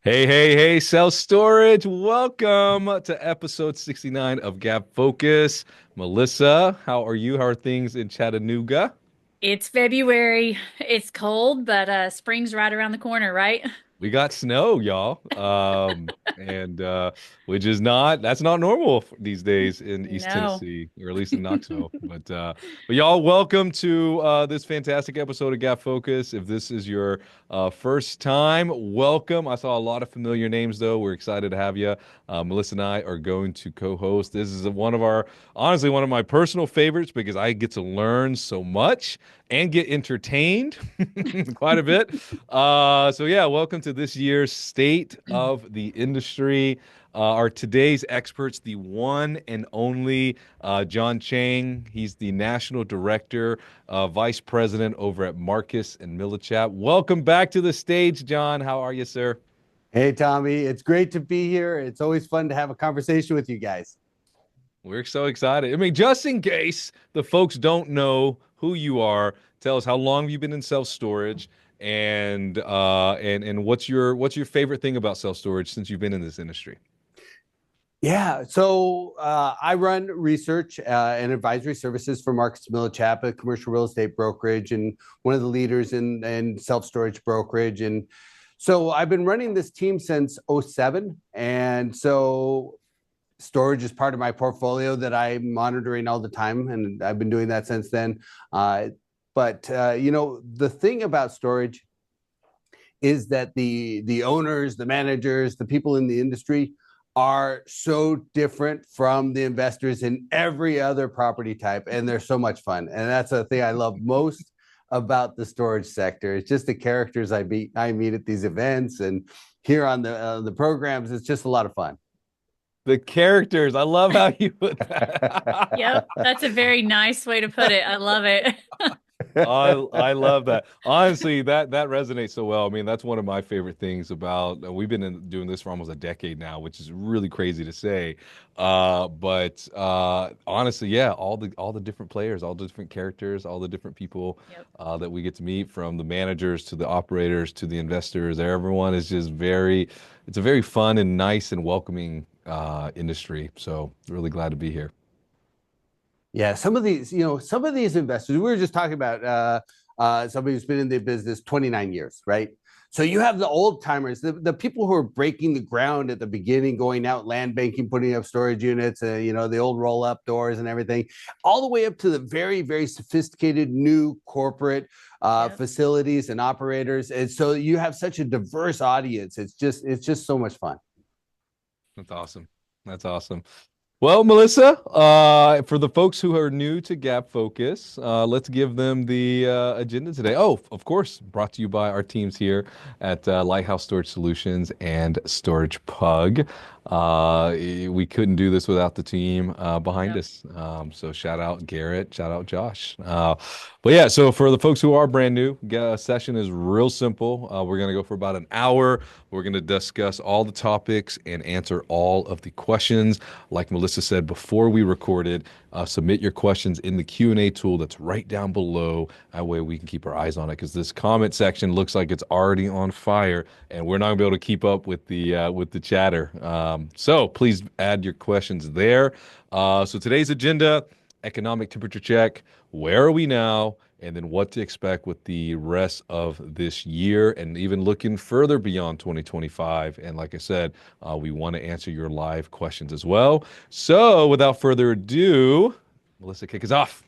Hey, hey, hey, self storage. Welcome to episode 69 of Gabfocus. Melissa, how are you? How are things in Chattanooga? It's February. It's cold, but spring's right around the corner, right? We got snow, y'all. And which is not that's not normal these days in East No. Tennessee, or at least in Knoxville. But y'all, welcome to this fantastic episode of Gap Focus. If this is your first time, welcome. I saw a lot of familiar names though. We're excited to have you. Melissa and I are going to co-host. This is honestly, one of my personal favorites because I get to learn so much and get entertained quite a bit. So yeah, welcome to this year's State of the Industry. Our today's experts, the one and only Chang. He's the National Director, Vice President over at Marcus and Millichap. Welcome back to the stage, John. How are you, sir? Hey, Tommy, it's great to be here. It's always fun to have a conversation with you guys. We're so excited. I mean, just in case the folks don't know who you are, tell us how long have you been in self-storage, and what's your favorite thing about self-storage since you've been in this industry? I run research and advisory services for Marcus Millichap, a commercial real estate brokerage, and one of the leaders in self-storage brokerage. And so I've been running this team since '07. And so storage is part of my portfolio that I'm monitoring all the time, and I've been doing that since then. The thing about storage is that the owners, the managers, the people in the industry are so different from the investors in every other property type, and they're so much fun. And that's the thing I love most about the storage sector. It's just the characters I meet at these events and here on the programs. It's just a lot of fun. The characters. I love how you put that. Yep, that's a very nice way to put it. I love it. I love that. Honestly, that resonates so well. I mean, that's one of my favorite things about we've been doing this for almost a decade now, which is really crazy to say. But honestly, yeah, all the different players, all the different characters, all the different people Yep. that we get to meet, from the managers to the operators to the investors. Everyone is just it's a very fun and nice and welcoming industry. So really glad to be here. Yeah, some of these investors, we were just talking about somebody who's been in the business 29 years, right? So you have the old timers, the people who are breaking the ground at the beginning, going out land banking, putting up storage units, the old roll up doors and everything, all the way up to the very, very sophisticated new corporate Yep. facilities and operators. And so you have such a diverse audience. It's just so much fun. That's awesome. That's awesome. Well, Melissa, for the folks who are new to Gap Focus, let's give them the agenda today. Oh, of course, brought to you by our teams here at Lighthouse Storage Solutions and Storage Pug. We couldn't do this without the team behind Yep. us. So shout out Garrett, shout out Josh. But yeah, so for the folks who are brand new, session is real simple. We're going to go for about an hour. We're going to discuss all the topics and answer all of the questions. Like Melissa said before we recorded, submit your questions in the Q&A tool that's right down below. That way we can keep our eyes on it, because this comment section looks like it's already on fire, and we're not going to be able to keep up with the chatter. So please add your questions there. So today's agenda: economic temperature check. Where are we now? And then what to expect with the rest of this year, and even looking further beyond 2025. And like I said, we want to answer your live questions as well. So without further ado, Melissa, kick us off.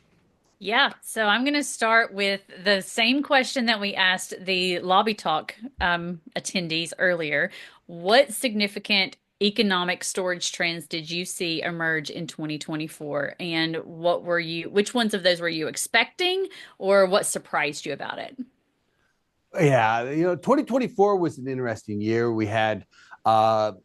Yeah, so I'm going to start with the same question that we asked the Lobby Talk attendees earlier. What significant economic storage trends did you see emerge in 2024? And which ones of those were you expecting, or what surprised you about it? Yeah, 2024 was an interesting year. We had the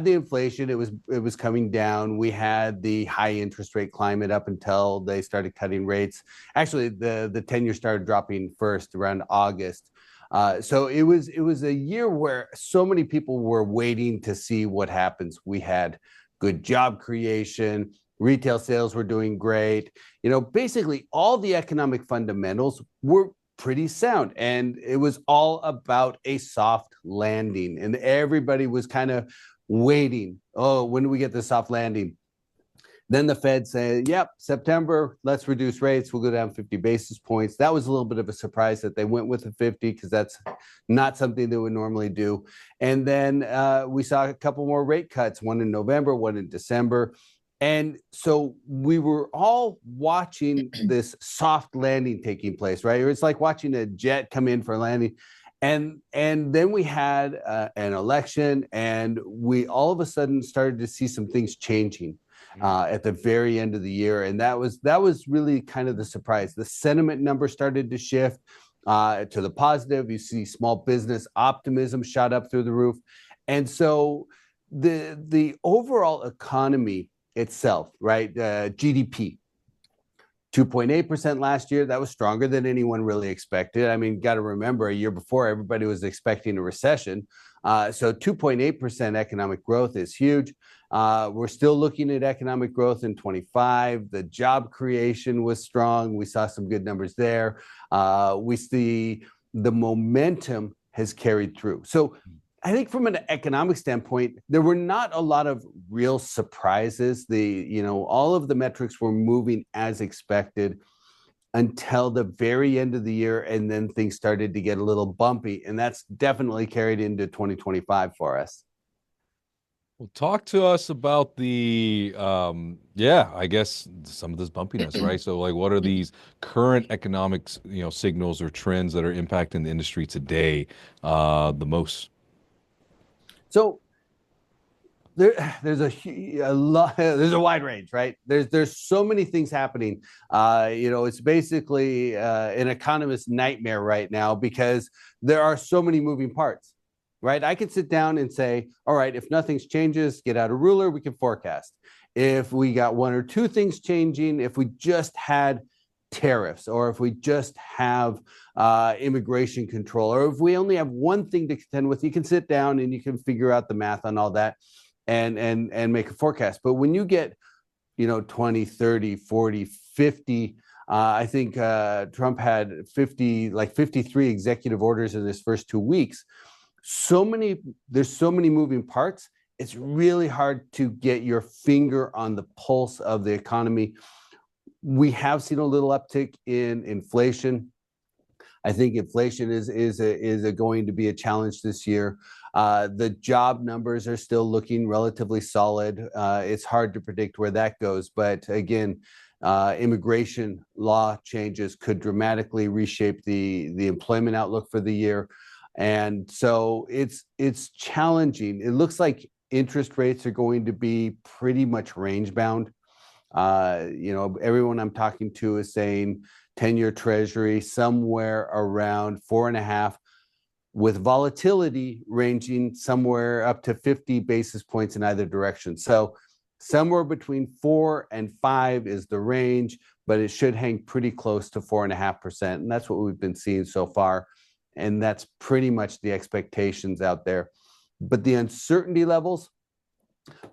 inflation. It was coming down. We had the high interest rate climate up until they started cutting rates. Actually, the 10-year started dropping first around August. So it was a year where so many people were waiting to see what happens. We had good job creation. Retail sales were doing great. Basically all the economic fundamentals were pretty sound. And it was all about a soft landing. And everybody was kind of waiting. Oh, when do we get the soft landing? Then the Fed said, yep, September, let's reduce rates. We'll go down 50 basis points. That was a little bit of a surprise that they went with the 50 because that's not something they would normally do. And then we saw a couple more rate cuts, one in November, one in December. And so we were all watching this soft landing taking place, right? It's like watching a jet come in for a landing. And then we had an election, and we all of a sudden started to see some things changing at the very end of the year. And that was really kind of the surprise. The sentiment number started to shift to the positive. You see small business optimism shot up through the roof. And so the overall economy itself, right? GDP, 2.8% last year. That was stronger than anyone really expected. I mean, got to remember a year before, everybody was expecting a recession. So 2.8% economic growth is huge. We're still looking at economic growth in 25. The job creation was strong. We saw some good numbers there. We see the momentum has carried through. So I think from an economic standpoint, there were not a lot of real surprises. All of the metrics were moving as expected until the very end of the year, and then things started to get a little bumpy, and that's definitely carried into 2025 for us. Well, talk to us about I guess some of this bumpiness, right? So like, what are these current economics, signals or trends that are impacting the industry today the most? So there's a lot, there's a wide range, right? There's so many things happening. It's basically an economist's nightmare right now because there are so many moving parts, right? I could sit down and say, all right, if nothing changes, get out a ruler, we can forecast. If we got one or two things changing, if we just had tariffs, or if we just have immigration control, or if we only have one thing to contend with, you can sit down and you can figure out the math on all that and make a forecast. But when you get 20, 30, 40, 50, I think Trump had 53 executive orders in his first 2 weeks. There's so many moving parts. It's really hard to get your finger on the pulse of the economy. We have seen a little uptick in inflation. I think inflation is going to be a challenge this year. The job numbers are still looking relatively solid. It's hard to predict where that goes, but again, immigration law changes could dramatically reshape the employment outlook for the year, and so it's challenging. It looks like interest rates are going to be pretty much range bound. Everyone I'm talking to is saying 10-year treasury somewhere around 4.5, with volatility ranging somewhere up to 50 basis points in either direction. So somewhere between 4 and 5 is the range, but it should hang pretty close to 4.5%. And that's what we've been seeing so far. And that's pretty much the expectations out there. But the uncertainty levels,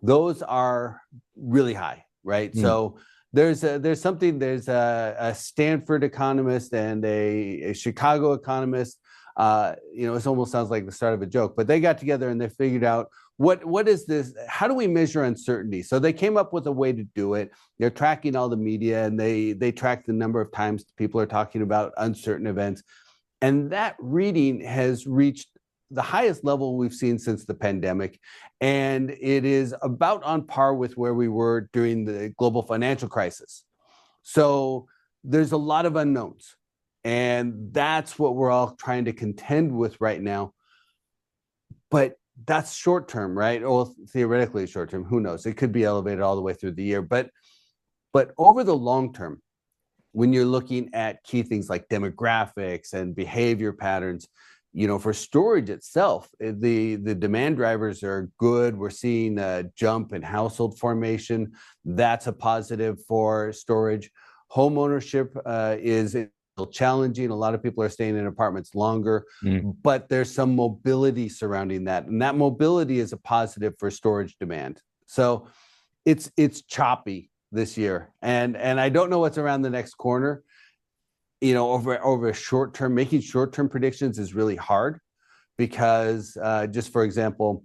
those are really high. Right. So there's a Stanford economist and a Chicago economist. It almost sounds like the start of a joke, but they got together and they figured out what is this? How do we measure uncertainty? So they came up with a way to do it. They're tracking all the media, and they track the number of times people are talking about uncertain events. And that reading has reached the highest level we've seen since the pandemic. And it is about on par with where we were during the global financial crisis. So there's a lot of unknowns. And that's what we're all trying to contend with right now. But that's short term, right? Or theoretically short term, who knows? It could be elevated all the way through the year. But over the long term, when you're looking at key things like demographics and behavior patterns, for storage itself, the demand drivers are good. We're seeing a jump in household formation. That's a positive for storage. Home ownership is still challenging. A lot of people are staying in apartments longer, but there's some mobility surrounding that. And that mobility is a positive for storage demand. So it's choppy this year. And I don't know what's around the next corner. over a short term, making short term predictions is really hard because just for example,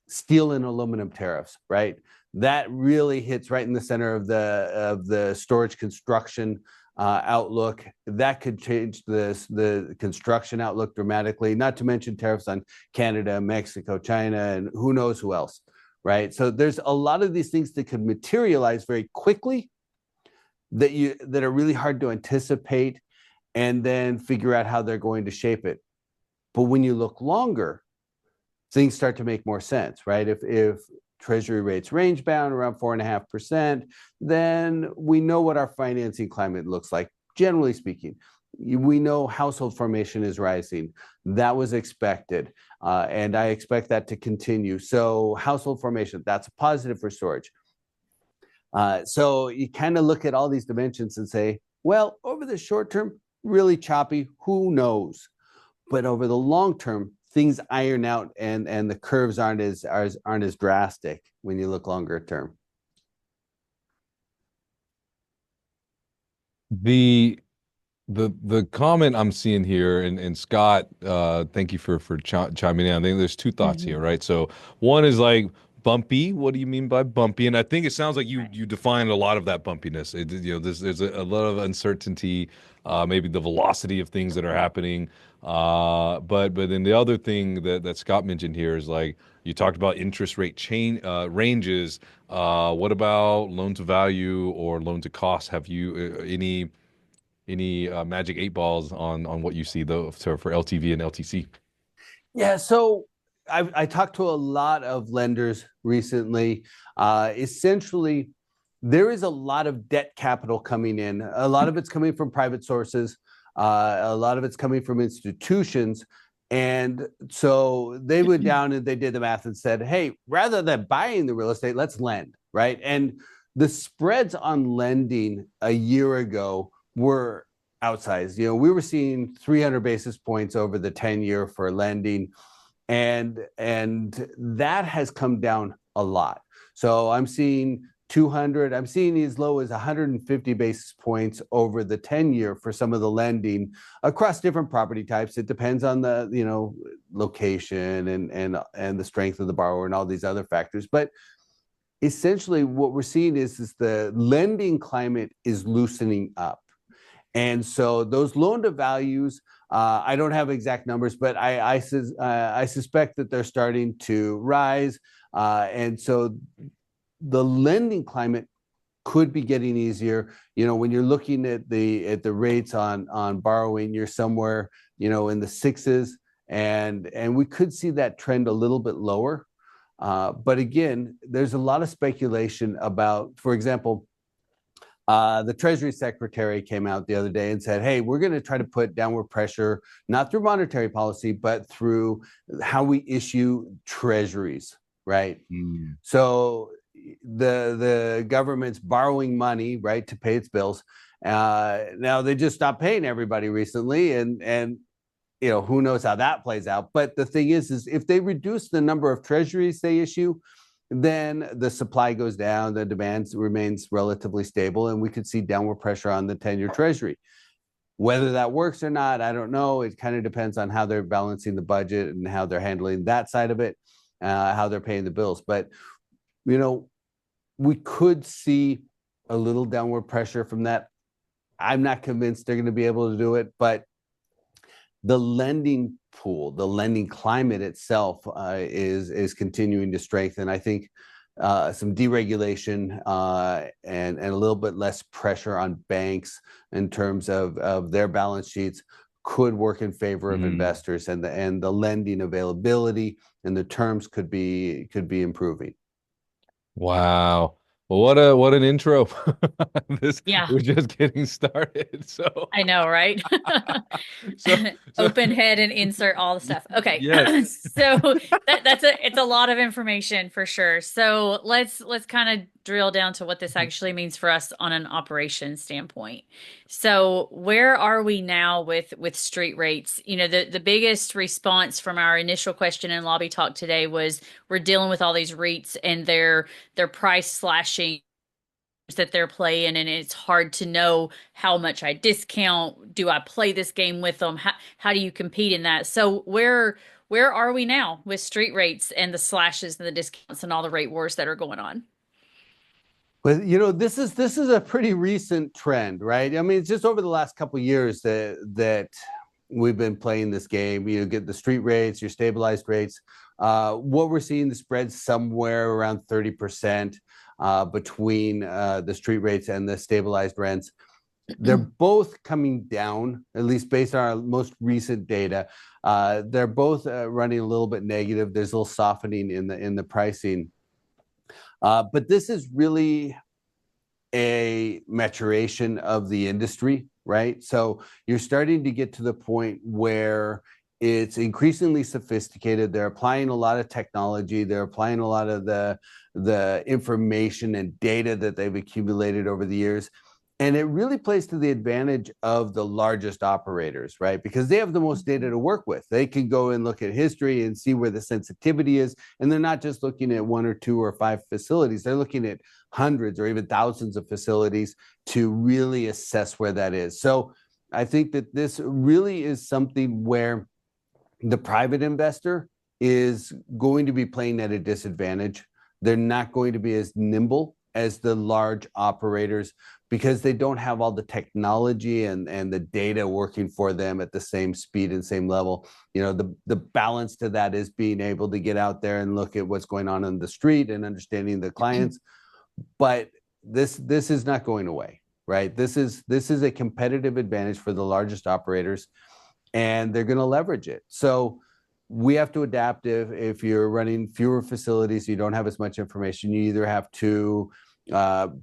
steel and aluminum tariffs, right? That really hits right in the center of the storage construction outlook. That could change the construction outlook dramatically. Not to mention tariffs on Canada, Mexico, China, and who knows who else, right? So there's a lot of these things that could materialize very quickly that are really hard to anticipate and then figure out how they're going to shape it. But when you look longer, things start to make more sense, right? If treasury rates range bound around 4.5%, then we know what our financing climate looks like, generally speaking. We know household formation is rising. That was expected. And I expect that to continue. So household formation, that's a positive for storage. So you kind of look at all these dimensions and say, well, over the short term, really choppy, who knows? But over the long term, things iron out and the curves aren't as drastic when you look longer term. The comment I'm seeing here, and Scott, thank you for chiming in. I think there's two thoughts here, right? So one is like bumpy. What do you mean by bumpy? And I think it sounds like you defined a lot of that bumpiness. There's a lot of uncertainty, maybe the velocity of things that are happening. But then the other thing that Scott mentioned here is like you talked about interest rate ranges. What about loan to value or loan to cost? Have you any magic eight balls on what you see though for LTV and LTC? Yeah, so I talked to a lot of lenders recently. Essentially, there is a lot of debt capital coming in. A lot of it's coming from private sources. A lot of it's coming from institutions. And so they went down and they did the math and said, hey, rather than buying the real estate, let's lend, right? And the spreads on lending a year ago were outsized. We were seeing 300 basis points over the 10-year for lending, and that has come down a lot. So I'm seeing 200, I'm seeing as low as 150 basis points over the 10-year for some of the lending across different property types. It depends on the location and the strength of the borrower and all these other factors. But essentially what we're seeing is the lending climate is loosening up. And so those loan to values, I don't have exact numbers, but I suspect that they're starting to rise. And so the lending climate could be getting easier. When you're looking at the rates on borrowing, you're somewhere, in the sixes, and we could see that trend a little bit lower. But again, there's a lot of speculation about, for example, the Treasury Secretary came out the other day and said, hey, we're going to try to put downward pressure, not through monetary policy, but through how we issue treasuries, right? So the government's borrowing money, right, to pay its bills. Now they just stopped paying everybody recently, and who knows how that plays out. But the thing is if they reduce the number of treasuries they issue, then the supply goes down, the demand remains relatively stable, and we could see downward pressure on the 10-year treasury. Whether that works or not, I don't know. It kind of depends on how they're balancing the budget and how they're handling that side of it, how they're paying the bills. But, we could see a little downward pressure from that. I'm not convinced they're going to be able to do it, but the lending pool, the lending climate itself is continuing to strengthen. I think some deregulation and a little bit less pressure on banks in terms of their balance sheets could work in favor of investors, and the lending availability and the terms could be improving. Wow. Well, what an intro. We're just getting started. So I know, right? so Open head and insert all the stuff. Okay. Yes. So it's a lot of information for sure. So let's kind of drill down to what this actually means for us on an operations standpoint. So where are we now with street rates? The biggest response from our initial question in lobby talk today was we're dealing with all these REITs and their price slashing that they're playing, and it's hard to know how much I discount. Do I play this game with them? How do you compete in that? So where are we now with street rates and the slashes and the discounts and all the rate wars that are going on? But this is a pretty recent trend, right? I mean, it's just over the last couple of years that we've been playing this game. You get the street rates, your stabilized rates. What we're seeing, the spread somewhere around 30% between the street rates and the stabilized rents. They're both coming down, at least based on our most recent data. They're both running a little bit negative. There's a little softening in the pricing. But this is really a maturation of the industry, right? So you're starting to get to the point where it's increasingly sophisticated. They're applying a lot of technology. They're applying a lot of the information and data that they've accumulated over the years. And it really plays to the advantage of the largest operators, right? Because they have the most data to work with. They can go and look at history and see where the sensitivity is. And they're not just looking at 1 or 2 or 5 facilities. They're looking at hundreds or even thousands of facilities to really assess where that is. So I think that this really is something where the private investor is going to be playing at a disadvantage. They're not going to be as nimble as the large operators because they don't have all the technology and the data working for them at the same speed and same level. The balance to that is being able to get out there and look at what's going on the street and understanding the clients. But this is not going away, right? This is a competitive advantage for the largest operators, and they're going to leverage it. So we have to adapt. If you're running fewer facilities, you don't have as much information. You either have to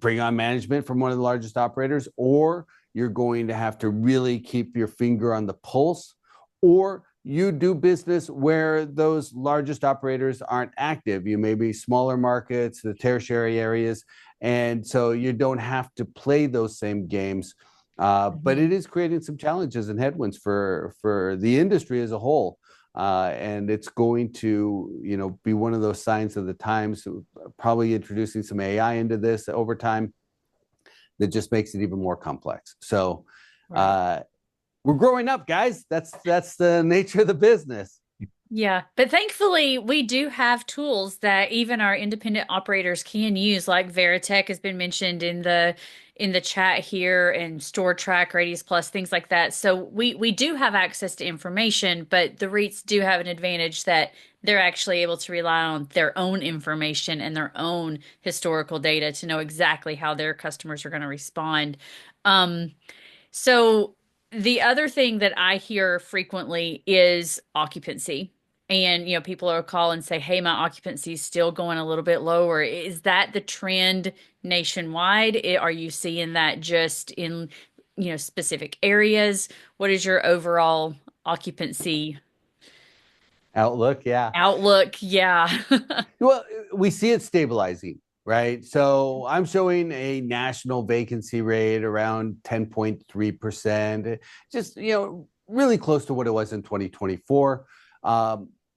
bring on management from one of the largest operators, or you're going to have to really keep your finger on the pulse, or you do business where those largest operators aren't active. You may be smaller markets, the tertiary areas, and so you don't have to play those same games. But it is creating some challenges and headwinds for the industry as a whole. And it's going to, be one of those signs of the times, probably introducing some AI into this over time that just makes it even more complex. So we're growing up, guys. That's the nature of the business. Yeah, but thankfully we do have tools that even our independent operators can use, like Veritech has been mentioned in the chat here, and Store Track, Radius Plus, things like that. So we do have access to information, but the REITs do have an advantage that they're actually able to rely on their own information and their own historical data to know exactly how their customers are going to respond. So the other thing that I hear frequently is occupancy. And, people will call and say, hey, my occupancy is still going a little bit lower. Is that the trend nationwide? Are you seeing that just in, specific areas? What is your overall occupancy Outlook? Yeah. outlook? Yeah. Well, we see it stabilizing, right? So I'm showing a national vacancy rate around 10.3%, just, really close to what it was in 2024.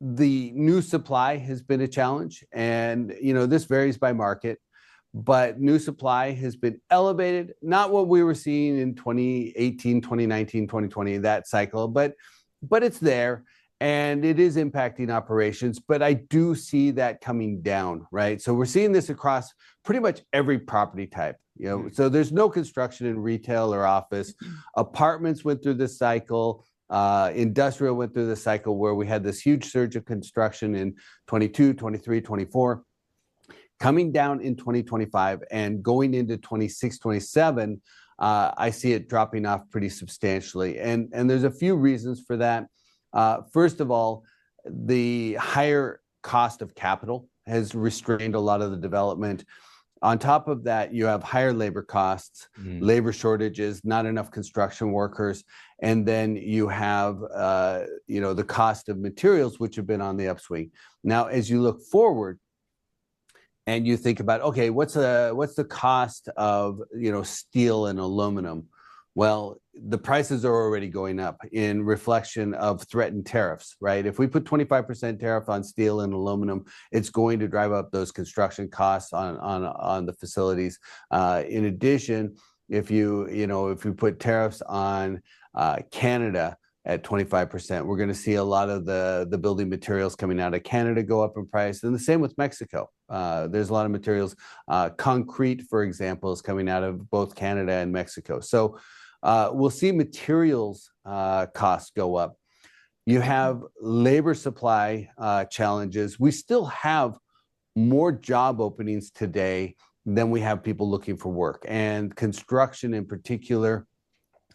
The new supply has been a challenge, and, this varies by market, but new supply has been elevated, not what we were seeing in 2018, 2019, 2020, that cycle, but it's there. And it is impacting operations, but I do see that coming down, right? So we're seeing this across pretty much every property type, so there's no construction in retail or office. Apartments went through this cycle. Industrial went through the cycle where we had this huge surge of construction in 22, 23, 24, coming down in 2025 and going into 26, 27. I see it dropping off pretty substantially. And there's a few reasons for that. First of all, the higher cost of capital has restrained a lot of the development. On top of that, you have higher labor costs, labor shortages, not enough construction workers, and then you have the cost of materials, which have been on the upswing. Now, as you look forward and you think about, okay, what's the cost of steel and aluminum? Well, the prices are already going up in reflection of threatened tariffs, right? If we put 25% tariff on steel and aluminum, it's going to drive up those construction costs on the facilities. In addition, if you put tariffs on Canada at 25%, we're going to see a lot of the building materials coming out of Canada go up in price, and the same with Mexico. There's a lot of materials, concrete, for example, is coming out of both Canada and Mexico. So we'll see materials costs go up. You have labor supply challenges. We still have more job openings today than we have people looking for work. And construction in particular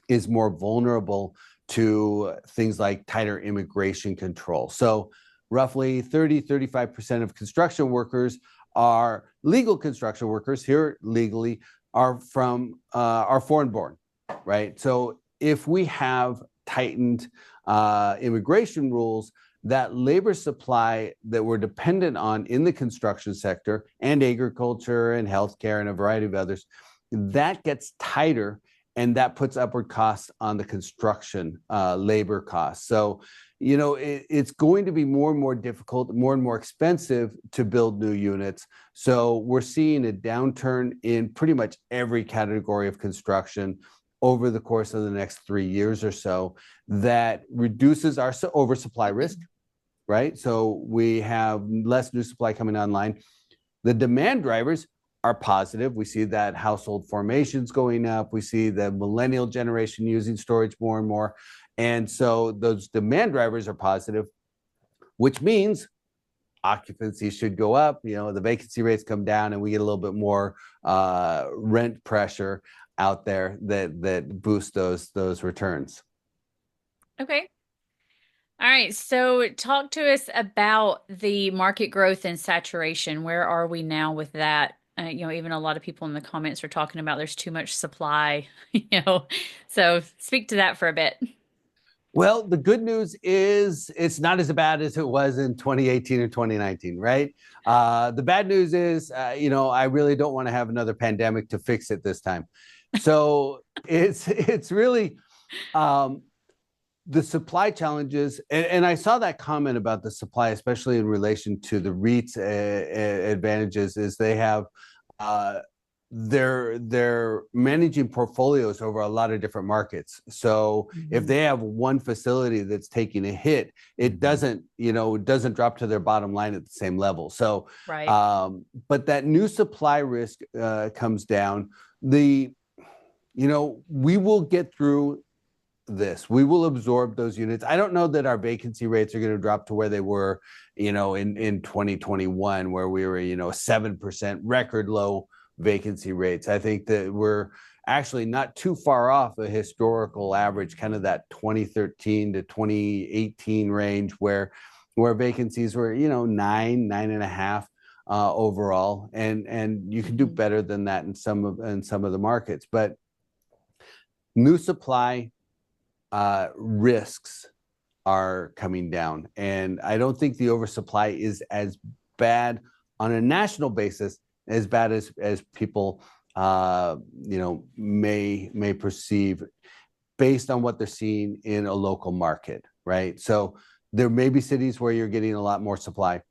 is more vulnerable to things like tighter immigration control. So roughly 35% of construction workers are legal construction workers here legally are foreign born, right? So if we have tightened immigration rules, that labor supply that we're dependent on in the construction sector and agriculture and healthcare and a variety of others, that gets tighter, and that puts upward costs on the construction labor costs. So, it's going to be more and more difficult, more and more expensive to build new units. So we're seeing a downturn in pretty much every category of construction over the course of the next 3 years or so. That reduces our oversupply risk, right? So we have less new supply coming online. The demand drivers are positive. We see that household formations going up. We see the millennial generation using storage more and more. And so those demand drivers are positive, which means occupancy should go up. The vacancy rates come down, and we get a little bit more rent pressure out there that boost those returns. Okay. All right. So talk to us about the market growth and saturation. Where are we now with that? Even a lot of people in the comments are talking about there's too much supply, so speak to that for a bit. Well, the good news is it's not as bad as it was in 2018 or 2019, right? The bad news is, I really don't want to have another pandemic to fix it this time. So it's really the supply challenges, and I saw that comment about the supply, especially in relation to the REITs advantages, is they have they're managing portfolios over a lot of different markets. So if they have one facility that's taking a hit, it doesn't drop to their bottom line at the same level. So, right. But that new supply risk comes down. We will get through this. We will absorb those units. I don't know that our vacancy rates are going to drop to where they were, in 2021, where we were, 7% record low vacancy rates. I think that we're actually not too far off a historical average, kind of that 2013 to 2018 range where vacancies were, 9.5 overall, and you can do better than that in some of the markets. But new supply risks are coming down, and I don't think the oversupply is as bad on a national basis, as bad as people may perceive based on what they're seeing in a local market, right? So there may be cities where you're getting a lot more supply.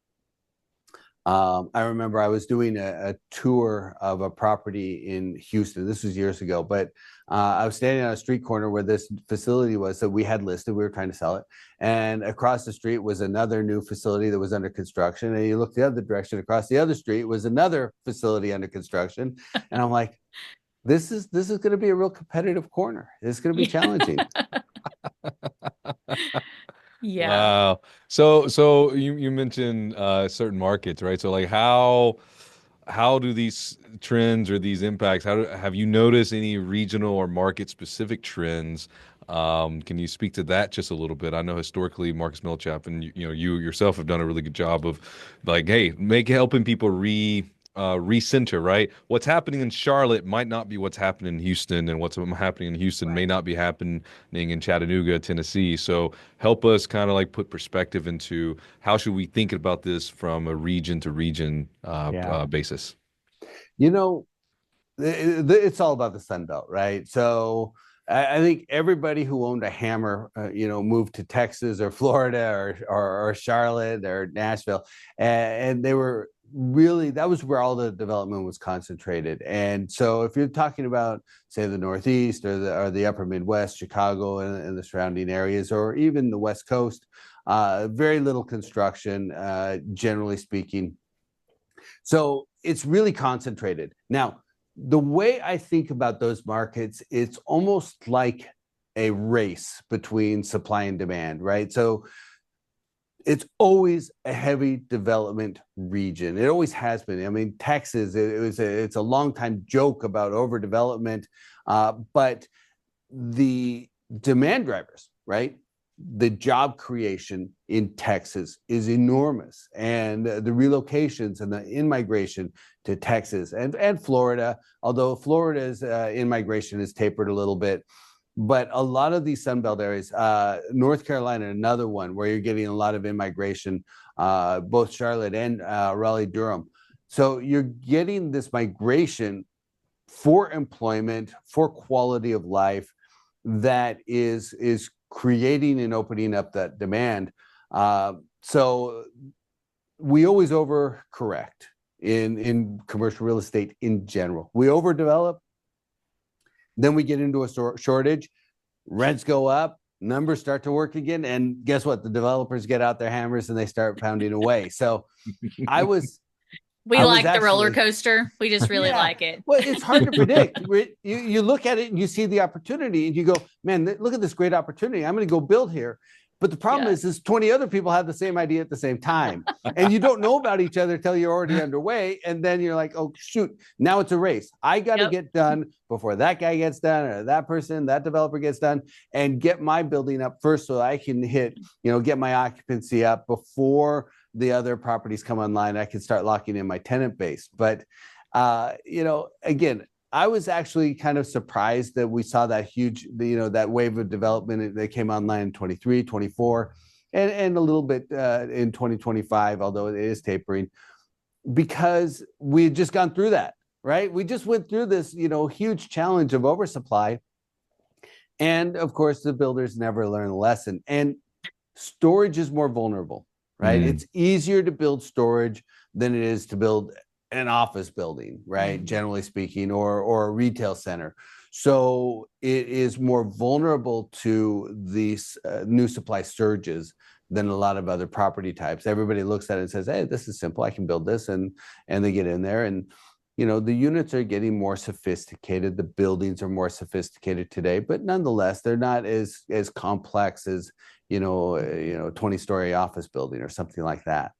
I remember I was doing a tour of a property in Houston. This was years ago, but I was standing on a street corner where this facility was that we had listed. We were trying to sell it. And across the street was another new facility that was under construction. And you look the other direction, across the other street was another facility under construction. And I'm like, this is going to be a real competitive corner. It's going to be challenging. Yeah. Wow. So you mentioned certain markets, right? So like how do these trends or these impacts, have you noticed any regional or market specific trends? Can you speak to that just a little bit? I know historically Marcus Millichap and you yourself have done a really good job of like, hey, helping people recenter, right? What's happening in Charlotte might not be what's happening in Houston, and what's happening in Houston may not be happening in Chattanooga, Tennessee. So help us kind of like put perspective into how should we think about this from a region to region basis. It's all about the Sun Belt, right? So I think everybody who owned a hammer, moved to Texas or Florida or Charlotte or Nashville, and they were really, that was where all the development was concentrated. And so if you're talking about, say, the Northeast or the upper Midwest, Chicago and the surrounding areas, or even the West Coast, very little construction, generally speaking. So it's really concentrated. Now, the way I think about those markets, it's almost like a race between supply and demand, right? So it's always a heavy development region. It always has been. I mean, Texas, it's a long time joke about overdevelopment, but the demand drivers, right? The job creation in Texas is enormous, and the relocations and the in-migration to Texas and Florida, although Florida's in-migration is tapered a little bit, but a lot of these Sunbelt areas, North Carolina, another one where you're getting a lot of in-migration, both Charlotte and Raleigh-Durham. So you're getting this migration for employment, for quality of life, that is creating and opening up that demand. So we always overcorrect in commercial real estate in general. We overdevelop, then we get into a shortage, rents go up, numbers start to work again, and guess what? The developers get out their hammers and they start pounding away. So we like the roller coaster. We just really like it. Well, it's hard to predict. You look at it and you see the opportunity and you go, man, look at this great opportunity. I'm going to go build here. But the problem is 20 other people have the same idea at the same time. And you don't know about each other until you're already underway. And then you're like, oh, shoot, now it's a race. I got to get done before that guy gets done, or that person, that developer gets done, and get my building up first so I can get my occupancy up before the other properties come online. I can start locking in my tenant base. But, again, I was actually kind of surprised that we saw that huge, that wave of development that came online in 23, 24, and a little bit in 2025, although it is tapering, because we had just gone through that, right? We just went through this, huge challenge of oversupply. And of course, the builders never learn the lesson. And storage is more vulnerable, right? It's easier to build storage than it is to build an office building, right? Generally speaking, or a retail center. So it is more vulnerable to these new supply surges than a lot of other property types. Everybody looks at it and says, hey, this is simple. I can build this. And they get in there, and the units are getting more sophisticated. The buildings are more sophisticated today, but nonetheless, they're not as complex as, a 20-story office building or something like that.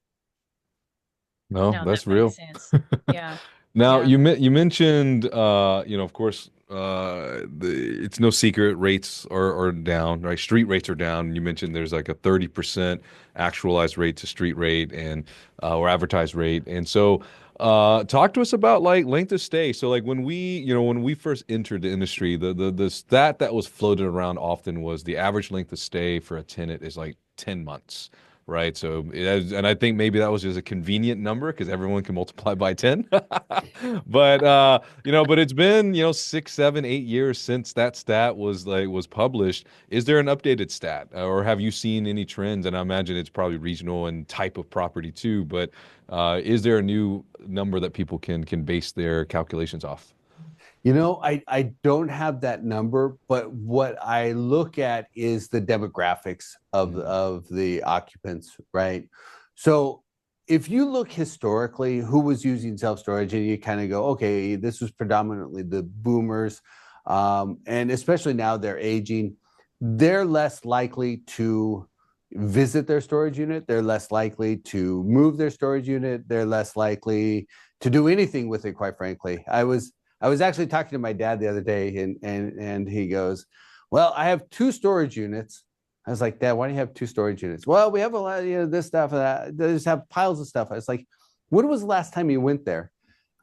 No, that's real. Sense. Yeah. Now you mentioned, of course, it's no secret rates are down, right? Street rates are down. You mentioned there's like a 30% actualized rate to street rate and or advertised rate. And so talk to us about like length of stay. So like when we first entered the industry, the stat that was floated around often was the average length of stay for a tenant is like 10 months. Right. So, and I think maybe that was just a convenient number because everyone can multiply by 10. But, but it's been, 6, 7, 8 years since that stat was published. Is there an updated stat, or have you seen any trends? And I imagine it's probably regional and type of property too. But is there a new number that people can base their calculations off? I don't have that number, but what I look at is the demographics of the occupants, right? So if you look historically, who was using self-storage, and you kind of go, okay, this was predominantly the boomers, and especially now they're aging, they're less likely to visit their storage unit. They're less likely to move their storage unit. They're less likely to do anything with it, quite frankly. I was actually talking to my dad the other day, and he goes, well, I have 2 storage units. I was like, Dad, why do you have 2 storage units? Well, we have a lot of this stuff. They just have piles of stuff. I was like, when was the last time you went there?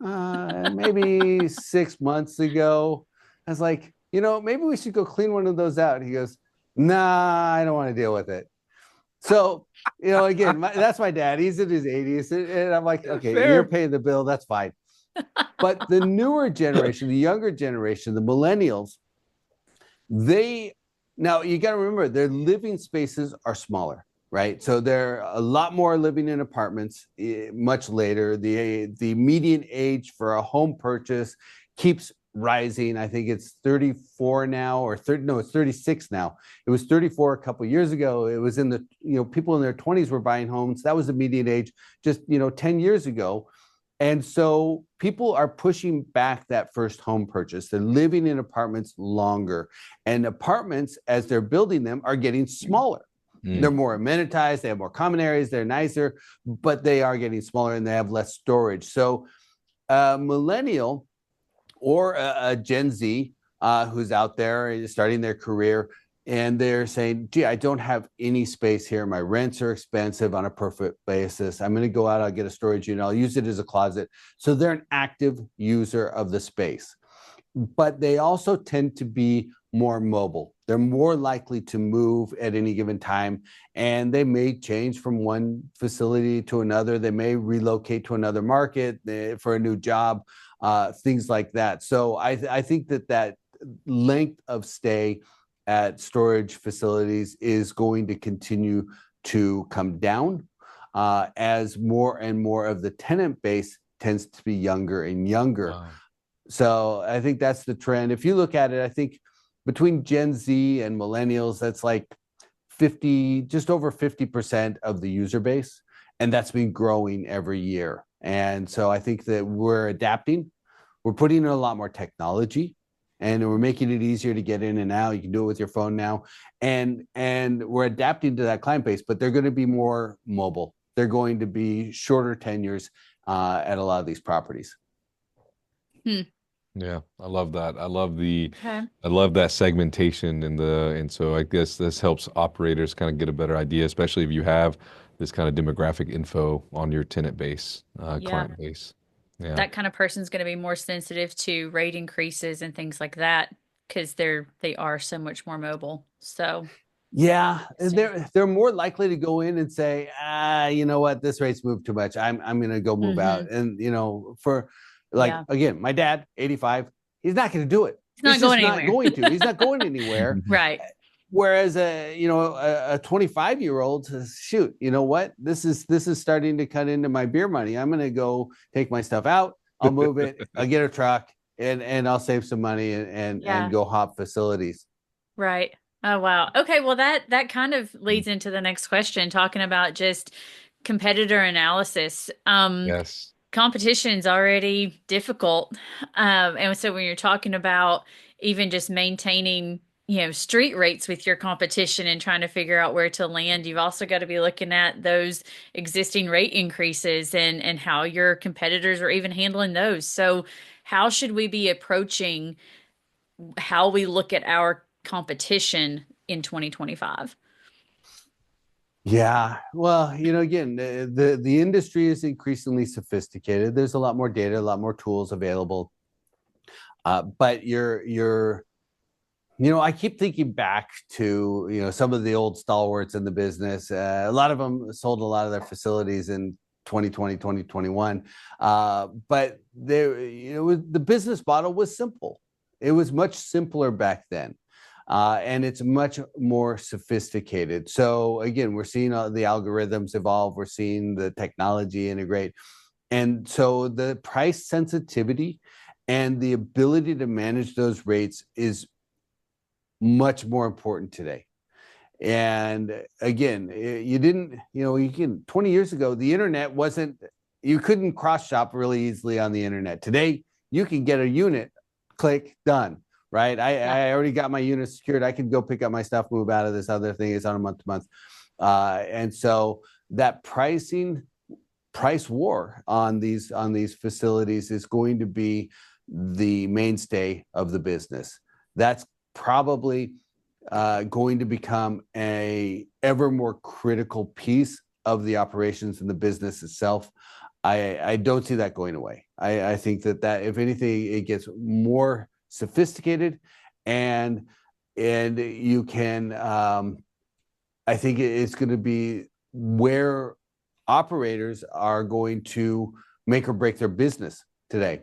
Maybe 6 months ago. I was like, maybe we should go clean one of those out. He goes, nah, I don't want to deal with it. So, again, that's my dad. He's in his 80s. And I'm like, okay, you're paying the bill. That's fine. But the newer generation, the younger generation, the millennials, Now you got to remember their living spaces are smaller, right? So they're a lot more living in apartments much later. The median age for a home purchase keeps rising. I think it's 34 now, or 30, no, it's 36 now. It was 34 a couple of years ago. It was in the, people in their 20s were buying homes. That was the median age just, 10 years ago. And so people are pushing back that first home purchase. They're living in apartments longer, and apartments, as they're building them, are getting smaller. They're more amenitized, they have more common areas, they're nicer, but they are getting smaller and they have less storage. So a millennial or a Gen Z who's out there starting their career, and they're saying, gee, I don't have any space here. My rents are expensive on a per foot basis. I'm going to go out, I'll get a storage unit, I'll use it as a closet. So they're an active user of the space. But they also tend to be more mobile. They're more likely to move at any given time, and they may change from one facility to another. They may relocate to another market for a new job, things like that. So I think that length of stay at storage facilities is going to continue to come down as more and more of the tenant base tends to be younger and younger. Wow. So I think that's the trend. If you look at it, I think between Gen Z and millennials, that's like 50, just over 50% of the user base. And that's been growing every year. And so I think that we're adapting. We're putting in a lot more technology, and we're making it easier to get in and out. You can do it with your phone now. And we're adapting to that client base, but they're going to be more mobile. They're going to be shorter tenures at a lot of these properties. Yeah, I love that. I love that segmentation and so I guess this helps operators kind of get a better idea, especially if you have this kind of demographic info on your tenant base, client base. Yeah. That kind of person's going to be more sensitive to rate increases and things like that because they are so much more mobile. So yeah, they're more likely to go in and say, you know what, this rate's moved too much. I'm going to go move out. And for again, my dad, 85, he's not going to do it. He's not going anywhere. Not going to. He's not going anywhere. Right. Whereas a 25-year-old says, shoot, you know what? This is starting to cut into my beer money. I'm going to go take my stuff out. I'll move it. I'll get a truck and I'll save some money and go hop facilities. Right. Oh, wow. Okay. Well, that kind of leads into the next question, talking about just competitor analysis. Yes. Competition's already difficult. And so when you're talking about even just maintaining, street rates with your competition and trying to figure out where to land, you've also got to be looking at those existing rate increases and how your competitors are even handling those. So how should we be approaching how we look at our competition in 2025? Yeah, well, again, the industry is increasingly sophisticated. There's a lot more data, a lot more tools available. But I keep thinking back to some of the old stalwarts in the business. A lot of them sold a lot of their facilities in 2020, 2021. But the business model was simple. It was much simpler back then. And it's much more sophisticated. So again, we're seeing the algorithms evolve. We're seeing the technology integrate. And so the price sensitivity and the ability to manage those rates is much more important today. And again, 20 years ago, the internet you couldn't cross shop really easily on the internet. Today, you can get a unit, click, done. Right. I already got my unit secured. I can go pick up my stuff, move out of this other thing. It's on a month to month. And so that price war on these facilities is going to be the mainstay of the business. That's probably going to become a ever more critical piece of the operations and the business itself. I don't see that going away. I think that if anything, it gets more sophisticated and you can I think it's going to be where operators are going to make or break their business today.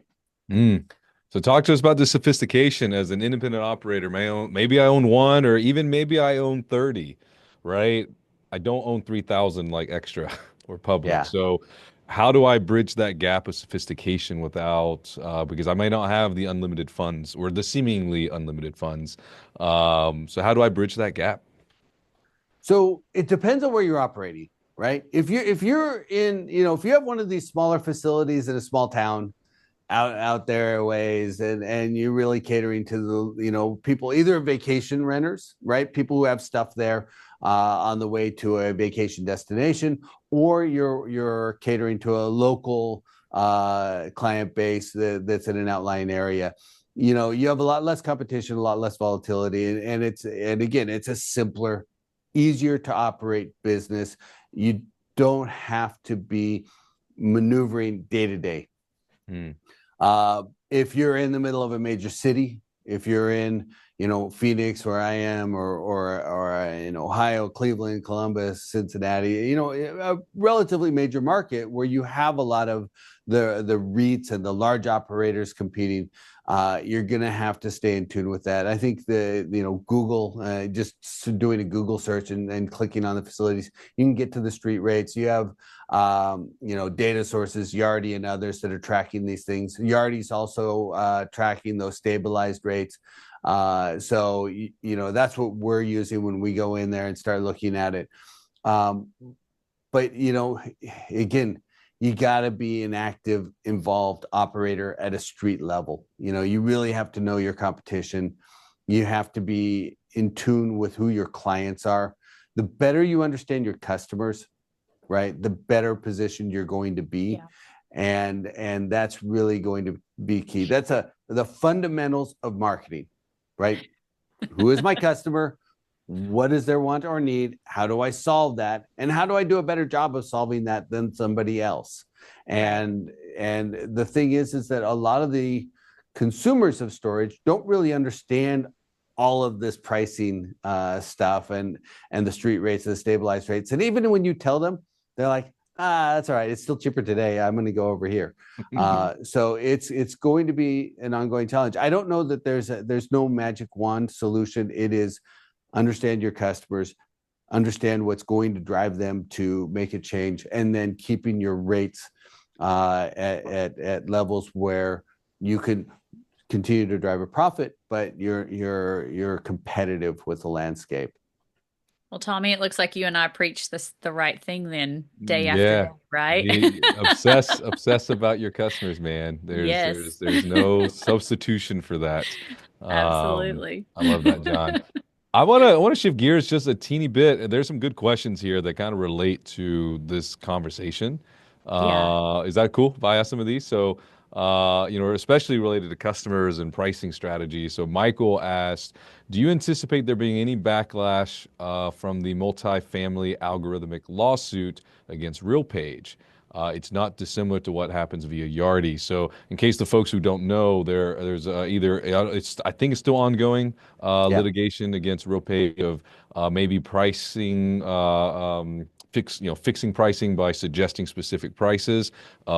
So talk to us about the sophistication as an independent operator. Maybe I own one, or even maybe I own 30, right? I don't own 3,000 like extra or public. Yeah. So how do I bridge that gap of sophistication without, because I may not have the unlimited funds or the seemingly unlimited funds. So how do I bridge that gap? So it depends on where you're operating, right? If you're in, if you have one of these smaller facilities in a small town out there ways, and you're really catering to the, people, either vacation renters, right? People who have stuff there on the way to a vacation destination, or you're catering to a local client base that's in an outlying area. You have a lot less competition, a lot less volatility, and again, it's a simpler, easier to operate business. You don't have to be maneuvering day to day. Hmm. If you're in the middle of a major city, if you're in, Phoenix, where I am, or in Ohio, Cleveland, Columbus, Cincinnati, a relatively major market where you have a lot of the REITs and the large operators competing, you're going to have to stay in tune with that. I think Google, just doing a Google search and clicking on the facilities, you can get to the street rates. You have data sources, Yardi and others that are tracking these things. Yardi's also tracking those stabilized rates. So that's what we're using when we go in there and start looking at it. But again, you got to be an active, involved operator at a street level. You really have to know your competition. You have to be in tune with who your clients are. The better you understand your customers, right, the better positioned you're going to be. Yeah. And that's really going to be key. That's the fundamentals of marketing, right? Who is my customer? What is their want or need? How do I solve that? And how do I do a better job of solving that than somebody else? And the thing is that a lot of the consumers of storage don't really understand all of this pricing stuff and the street rates and the stabilized rates. And even when you tell them, they're like, that's all right. It's still cheaper today. I'm going to go over here. So it's going to be an ongoing challenge. I don't know that there's no magic wand solution. It is understand your customers, understand what's going to drive them to make a change, and then keeping your rates at levels where you can continue to drive a profit, but you're competitive with the landscape. Well, Tommy, it looks like you and I preach the right thing then day after Yeah. day, right? Obsess about your customers, man. There's Yes. there's there's no substitution for that. Absolutely. I love that, John. I want to shift gears just a teeny bit. There's some good questions here that kind of relate to this conversation. Yeah. Is that cool if I ask some of these? So, especially related to customers and pricing strategy. So, Michael asked, do you anticipate there being any backlash from the multifamily algorithmic lawsuit against RealPage? It's not dissimilar to what happens via Yardi. So, in case the folks who don't know, there's either I think it's still ongoing Yeah. litigation against RealPage of maybe pricing fixing pricing by suggesting specific prices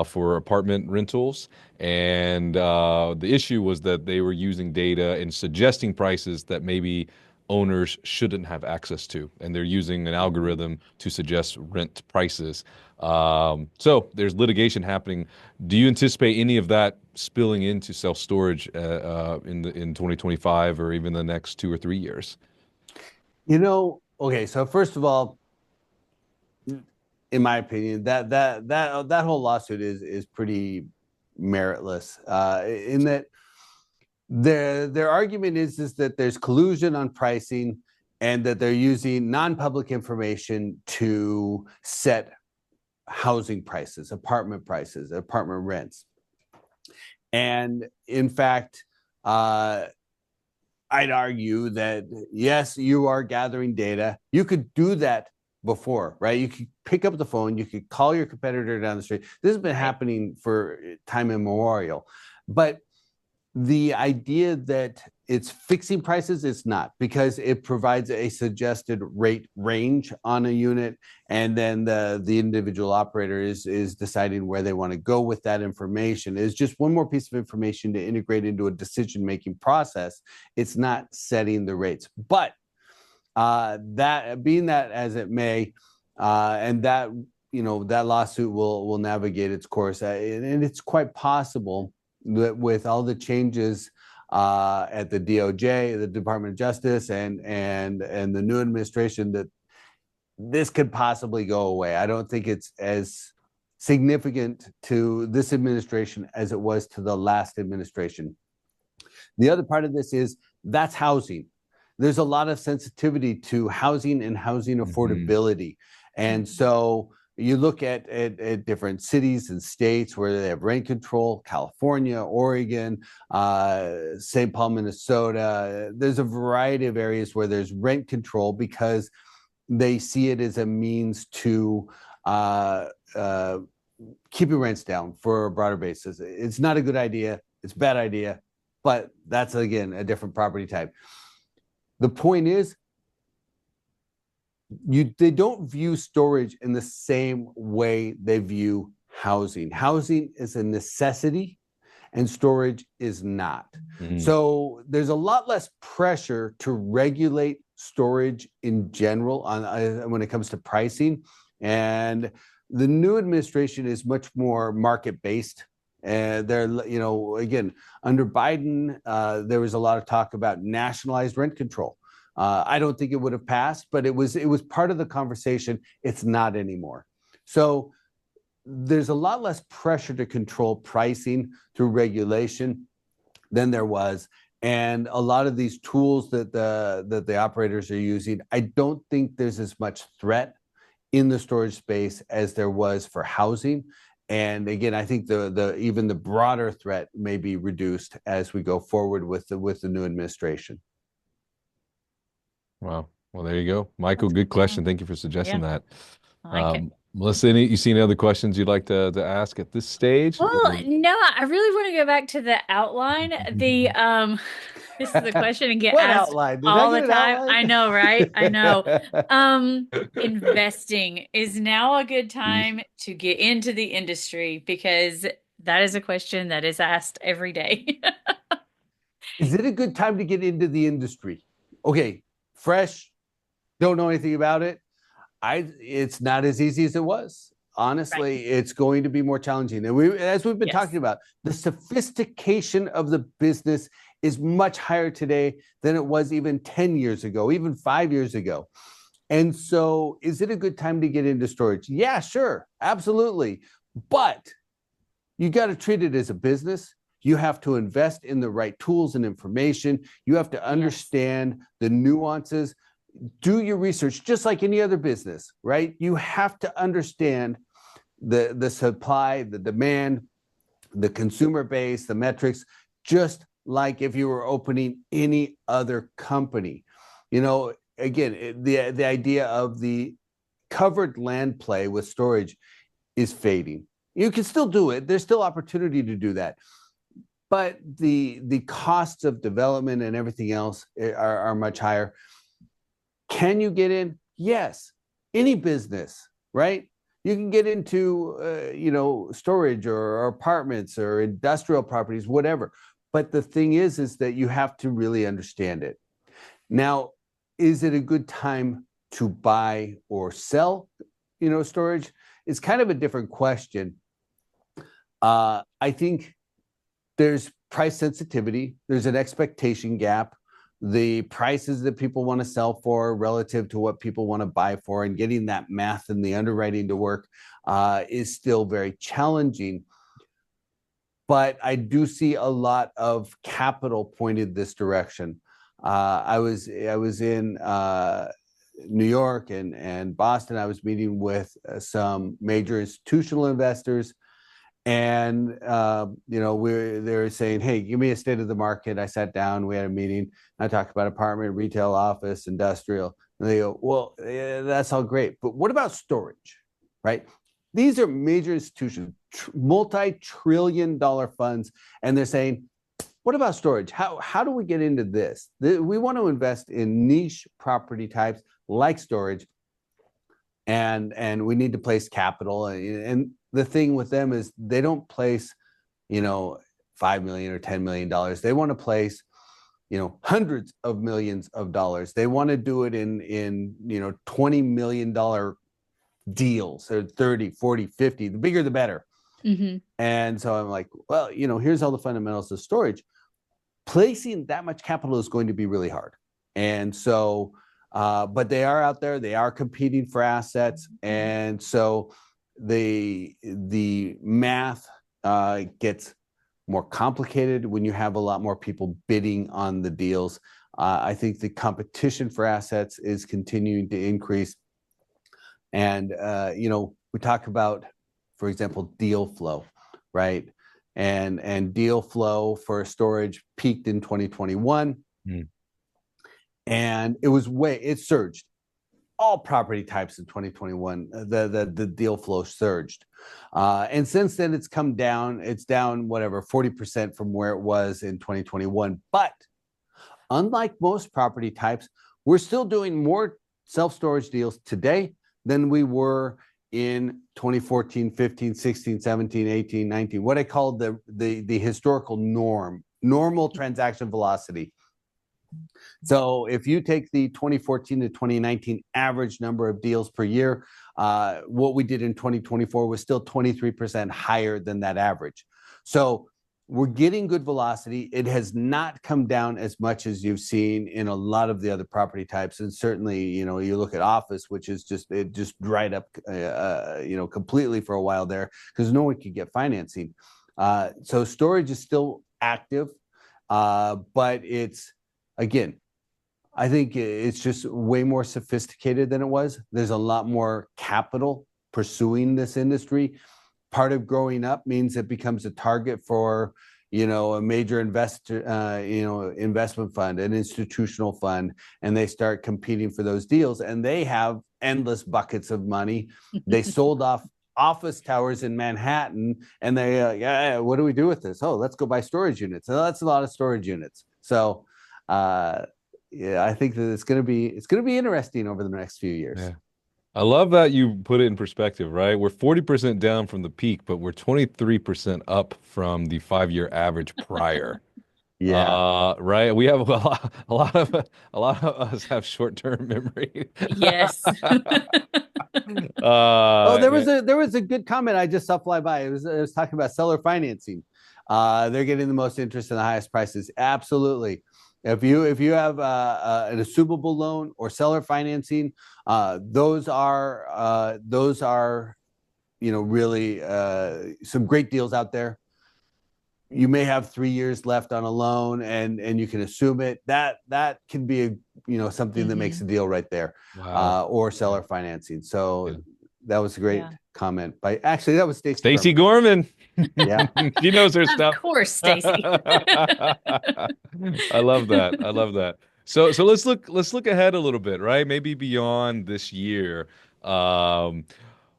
for apartment rentals. And the issue was that they were using data and suggesting prices that maybe owners shouldn't have access to, and they're using an algorithm to suggest rent prices. So there's litigation happening. Do you anticipate any of that spilling into self-storage in 2025 or even the next 2 or 3 years? Okay, so first of all, in my opinion, that whole lawsuit is pretty meritless, in that their argument is that there's collusion on pricing and that they're using non-public information to set housing prices, apartment rents. And in fact, I'd argue that yes, you are gathering data. You could do that before, right? You could pick up the phone, you could call your competitor down the street. This has been happening for time immemorial. But the idea that it's fixing prices. It's not, because it provides a suggested rate range on a unit, and then the individual operator is deciding where they want to go with that information. It's just one more piece of information to integrate into a decision-making process. It's not setting the rates. But that being that as it may, and that, you know, that lawsuit will navigate its course, and it's quite possible that with all the changes at the DOJ, the Department of Justice, and the new administration, that this could possibly go away. I don't think it's as significant to this administration as it was to the last administration. The other part of this is that's housing. There's a lot of sensitivity to housing and housing affordability. And so you look at different cities and states where they have rent control, California, Oregon, St. Paul, Minnesota. There's a variety of areas where there's rent control because they see it as a means to keeping rents down for a broader basis. It's not a good idea. It's a bad idea. But that's, again, a different property type. The point is, they don't view storage in the same way they view housing. Housing is a necessity and storage is not. So there's a lot less pressure to regulate storage in general when it comes to pricing. And the new administration is much more market-based. And they're, you know, again, under Biden, there was a lot of talk about nationalized rent control. I don't think it would have passed, but it was part of the conversation. It's not anymore. So there's a lot less pressure to control pricing through regulation than there was. And a lot of these tools that the operators are using, I don't think there's as much threat in the storage space as there was for housing. And again, I think even the broader threat may be reduced as we go forward with the new administration. Wow. Well, there you go. Michael, good question. Thank you for suggesting that. I like it. Melissa, you see any other questions you'd like to ask at this stage? Well, no, I really want to go back to the outline. This is the question and get What asked outline? Did I all get the an time. outline? I know, right? I know. Investing, is now a good time to get into the industry? Because that is a question that is asked every day. Is it a good time to get into the industry? Okay, fresh, don't know anything about it. It's not as easy as it was. Honestly, it's going to be more challenging. And as we've been talking about, the sophistication of the business is much higher today than it was even 10 years ago, even 5 years ago. And so is it a good time to get into storage? Yeah, sure, absolutely. But you got to treat it as a business. You have to invest in the right tools and information. You have to understand the nuances. Do your research just like any other business, right? You have to understand the supply, the demand, the consumer base, the metrics, just like if you were opening any other company. You know, again, the idea of the covered land play with storage is fading. You can still do it. There's still opportunity to do that. But the costs of development and everything else are much higher. Can you get in? Yes. Any business, right? You can get into, storage or apartments or industrial properties, whatever. But the thing is that you have to really understand it. Now, is it a good time to buy or sell, storage? It's kind of a different question. I think there's price sensitivity. There's an expectation gap. The prices that people want to sell for relative to what people want to buy for, and getting that math and the underwriting to work is still very challenging. But I do see a lot of capital pointed this direction. I was in New York and Boston. I was meeting with some major institutional investors. And, they were saying, hey, give me a state of the market. I sat down, we had a meeting. I talked about apartment, retail, office, industrial. And they go, well, yeah, that's all great. But what about storage, right? These are major institutions, multi-trillion-dollar funds. And they're saying, what about storage? How do we get into this? We want to invest in niche property types like storage, and we need to place capital. And the thing with them is they don't place, $5 million or $10 million. They want to place, hundreds of millions of dollars. They want to do it in $20 million deals, or 30, 40, 50. The bigger, the better. Mm-hmm. And so I'm like, well, here's all the fundamentals of storage. Placing that much capital is going to be really hard. And so, but they are out there, they are competing for assets. And so the math gets more complicated when you have a lot more people bidding on the deals. I think the competition for assets is continuing to increase. And, we talk about, for example, deal flow, right? And deal flow for storage peaked in 2021. And it surged. All property types in 2021, the deal flow surged. And since then it's come down. It's down, 40% from where it was in 2021. But unlike most property types, we're still doing more self-storage deals today than we were in 2014, 15, 16, 17, 18, 19, what I call the historical normal transaction velocity. So if you take the 2014 to 2019 average number of deals per year, what we did in 2024 was still 23% higher than that average. So we're getting good velocity. It has not come down as much as you've seen in a lot of the other property types. And certainly, you look at office, which is it just dried up, completely for a while there because no one could get financing. So storage is still active, but again, I think it's just way more sophisticated than it was. There's a lot more capital pursuing this industry. Part of growing up means it becomes a target for, a major investor, investment fund, an institutional fund, and they start competing for those deals. And they have endless buckets of money. They sold off office towers in Manhattan, and they, what do we do with this? Oh, let's go buy storage units. So that's a lot of storage units. So, I think that it's going to be interesting over the next few years. Yeah. I love that you put it in perspective, right? We're 40% down from the peak, but we're 23% up from the 5-year average prior. Yeah. Right. We have a lot of us have short-term memory. Yes. There was a good comment I just saw fly by. It was talking about seller financing. They're getting the most interest in the highest prices. Absolutely. If you have an assumable loan or seller financing, those are really some great deals out there. You may have 3 years left on a loan, and you can assume it. That can be something that makes a deal right there. Wow. Or seller financing. So that was a great comment. Actually, that was Stacy Gorman. Yeah, she knows her stuff. Of course, Stacy. I love that. So let's look ahead a little bit, right? Maybe beyond this year.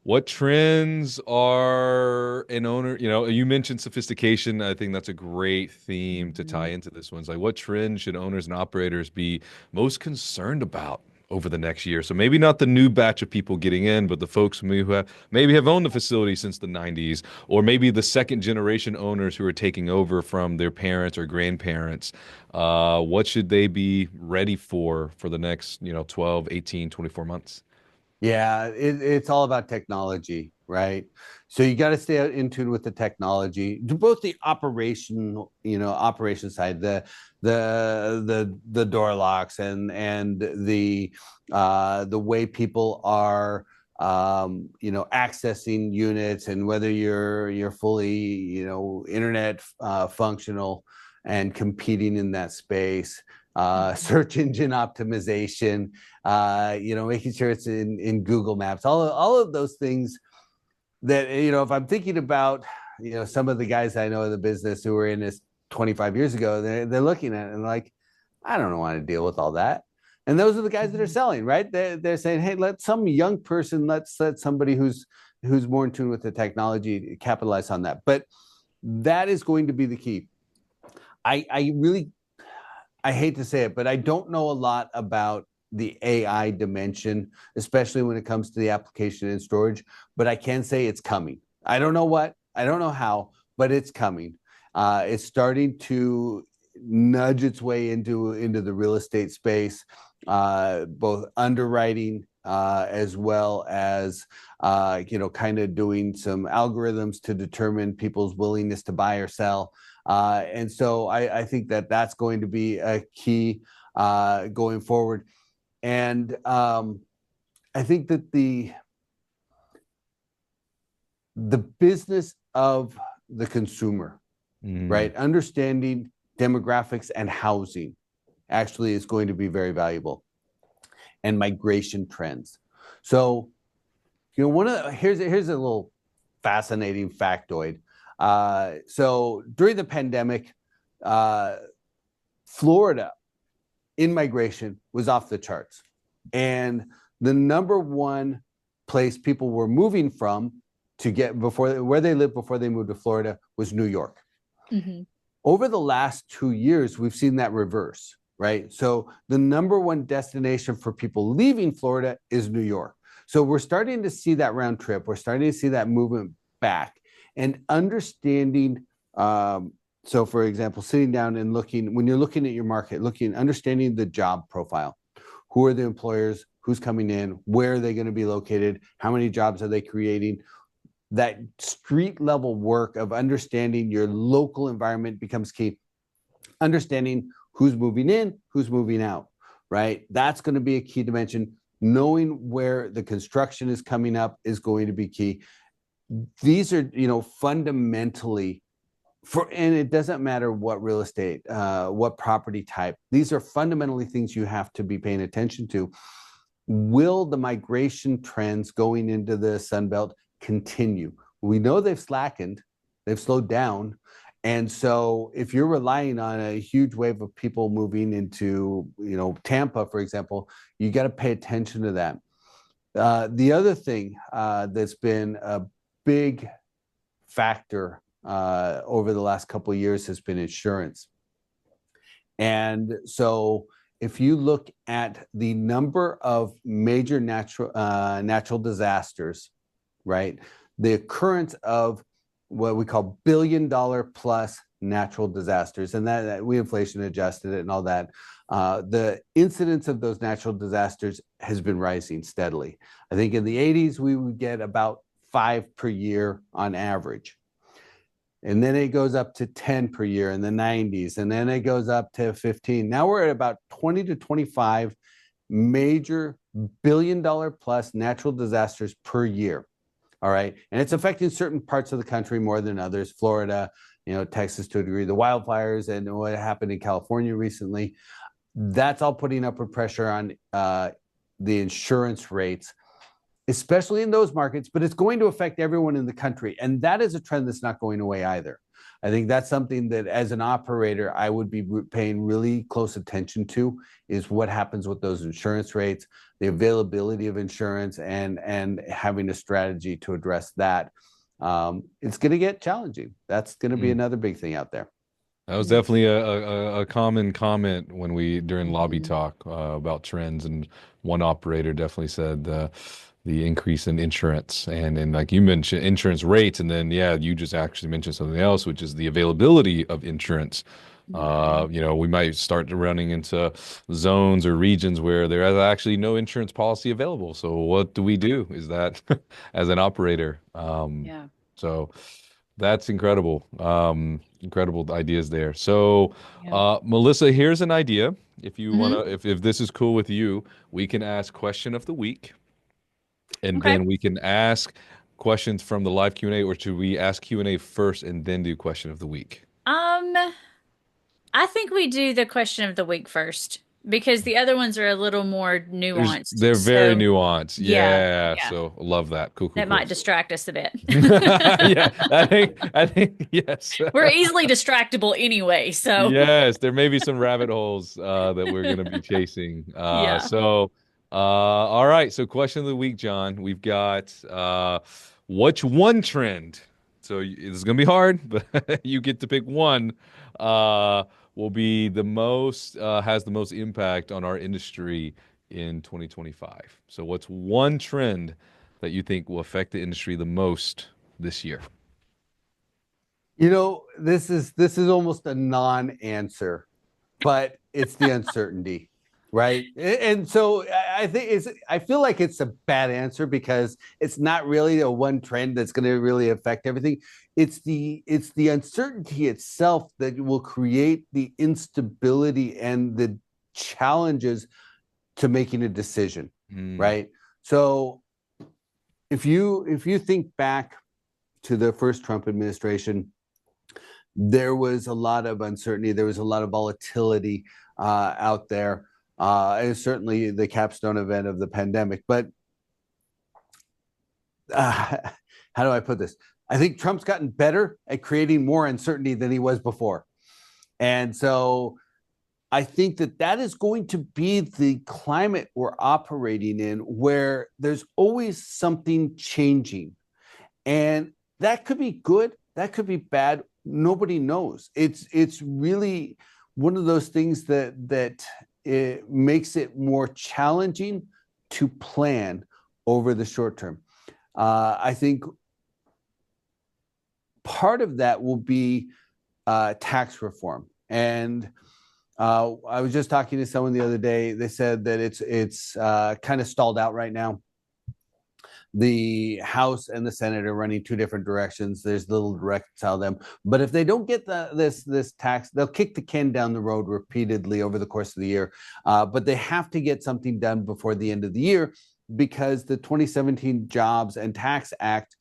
What trends are an owner? You mentioned sophistication. I think that's a great theme to tie into this one. It's like, what trends should owners and operators be most concerned about over the next year? So maybe not the new batch of people getting in, but the folks who have owned the facility since the 90s, or maybe the second generation owners who are taking over from their parents or grandparents. What should they be ready for the next, 12, 18, 24 months? Yeah, it's all about technology, right? So you got to stay in tune with the technology, both the operation side, the door locks and the way people are accessing units, and whether you're fully internet functional and competing in that space. Search engine optimization, making sure it's in Google Maps, all of those things that, if I'm thinking about, some of the guys I know in the business who were in this 25 years ago, they're looking at it and like, I don't want to deal with all that. And those are the guys that are selling, right? They're saying, hey, let some young person, let's let somebody who's more in tune with the technology capitalize on that. But that is going to be the key. I really, I hate to say it, but I don't know a lot about the AI dimension, especially when it comes to the application and storage. But I can say it's coming. I don't know what, I don't know how, but it's coming. It's starting to nudge its way into the real estate space, both underwriting as well as kind of doing some algorithms to determine people's willingness to buy or sell. And so I think that that's going to be a key going forward. And I think that the business of the consumer, right, understanding demographics and housing actually is going to be very valuable, and migration trends. So, here's a little fascinating factoid. So during the pandemic, Florida in migration was off the charts. And the number one place people were moving from to get before where they lived before they moved to Florida was New York. Mm-hmm. Over the last 2 years, we've seen that reverse, right? So the number one destination for people leaving Florida is New York. So we're starting to see that round trip. We're starting to see that movement back and understanding. So for example, sitting down and looking, when you're looking at your market, understanding the job profile. Who are the employers? Who's coming in? Where are they going to be located? How many jobs are they creating? That street level work of understanding your local environment becomes key. Understanding who's moving in, who's moving out, right? That's going to be a key dimension. Knowing where the construction is coming up is going to be key. These are, fundamentally and it doesn't matter what real estate, what property type, these are fundamentally things you have to be paying attention to. Will the migration trends going into the Sun Belt continue? We know they've slackened, they've slowed down. And so if you're relying on a huge wave of people moving into, Tampa, for example, you got to pay attention to that. The other thing that's been a big factor over the last couple of years has been insurance. And so if you look at the number of major natural disasters, right, the occurrence of what we call billion-dollar plus natural disasters, and that we inflation adjusted it and all that, the incidence of those natural disasters has been rising steadily. I think in the 80s, we would get about 5 per year on average. And then it goes up to 10 per year in the 90s. And then it goes up to 15. Now we're at about 20 to 25 major billion-dollar plus natural disasters per year. All right. And it's affecting certain parts of the country more than others. Florida, Texas to a degree, the wildfires and what happened in California recently. That's all putting upward pressure on the insurance rates, especially in those markets, but it's going to affect everyone in the country. And that is a trend that's not going away either. I think that's something that as an operator, I would be paying really close attention to, is what happens with those insurance rates, the availability of insurance, and having a strategy to address that. It's going to get challenging. That's going to be another big thing out there. That was definitely a common comment during lobby talk about trends, and one operator definitely said the increase in insurance and like you mentioned insurance rates, and then you just actually mentioned something else, which is the availability of insurance. We might start running into zones or regions where there is actually no insurance policy available. So what do we do? Is that as an operator? So that's incredible. Incredible ideas there. So, Melissa, here's an idea. If you wanna, if this is cool with you, we can ask question of the week, and then we can ask questions from the live Q&A, or should we ask Q&A first and then do question of the week? I think we do the question of the week first, because the other ones are a little more nuanced. They're very nuanced. Yeah. So love that. Cool. That might distract us a bit. Yeah, I think yes. We're easily distractible anyway, so. Yes, there may be some rabbit holes that we're going to be chasing. So, all right. So question of the week, John. We've got what's one trend So it's going to be hard, but you get to pick one. Will be the most has the most impact on our industry in 2025. So what's one trend that you think will affect the industry the most this year? This is almost a non-answer, but it's the uncertainty, right? And so I feel like it's a bad answer because it's not really a one trend that's going to really affect everything. It's the uncertainty itself that will create the instability and the challenges to making a decision, right? So if you think back to the first Trump administration, there was a lot of uncertainty. There was a lot of volatility out there. And certainly the capstone event of the pandemic. But how do I put this? I think Trump's gotten better at creating more uncertainty than he was before. And so I think that is going to be the climate we're operating in, where there's always something changing. And that could be good, that could be bad. Nobody knows. It's really one of those things that it makes it more challenging to plan over the short term. I think part of that will be tax reform. And I was just talking to someone the other day. They said that it's kind of stalled out right now. The House and the Senate are running two different directions. There's little to reconcile them. But if they don't get this tax, they'll kick the can down the road repeatedly over the course of the year. But they have to get something done before the end of the year, because the 2017 Jobs and Tax Act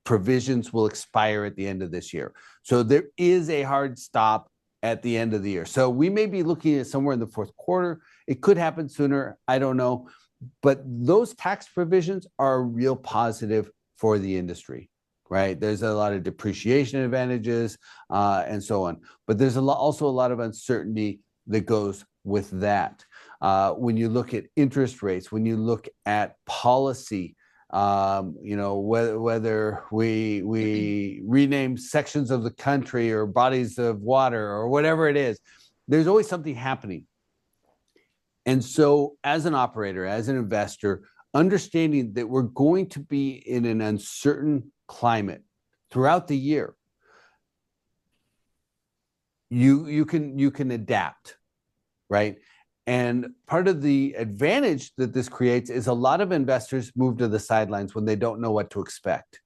provisions will expire at the end of this year. So there is a hard stop at the end of the year. So we may be looking at somewhere in the fourth quarter. It could happen sooner. I don't know. But those tax provisions are a real positive for the industry, right? There's a lot of depreciation advantages and so on. But there's also a lot of uncertainty that goes with that. When you look at interest rates, when you look at policy, whether we rename sections of the country or bodies of water or whatever it is, there's always something happening. And so as an operator, as an investor, understanding that we're going to be in an uncertain climate throughout the year, you can adapt, right? And part of the advantage that this creates is a lot of investors move to the sidelines when they don't know what to expect.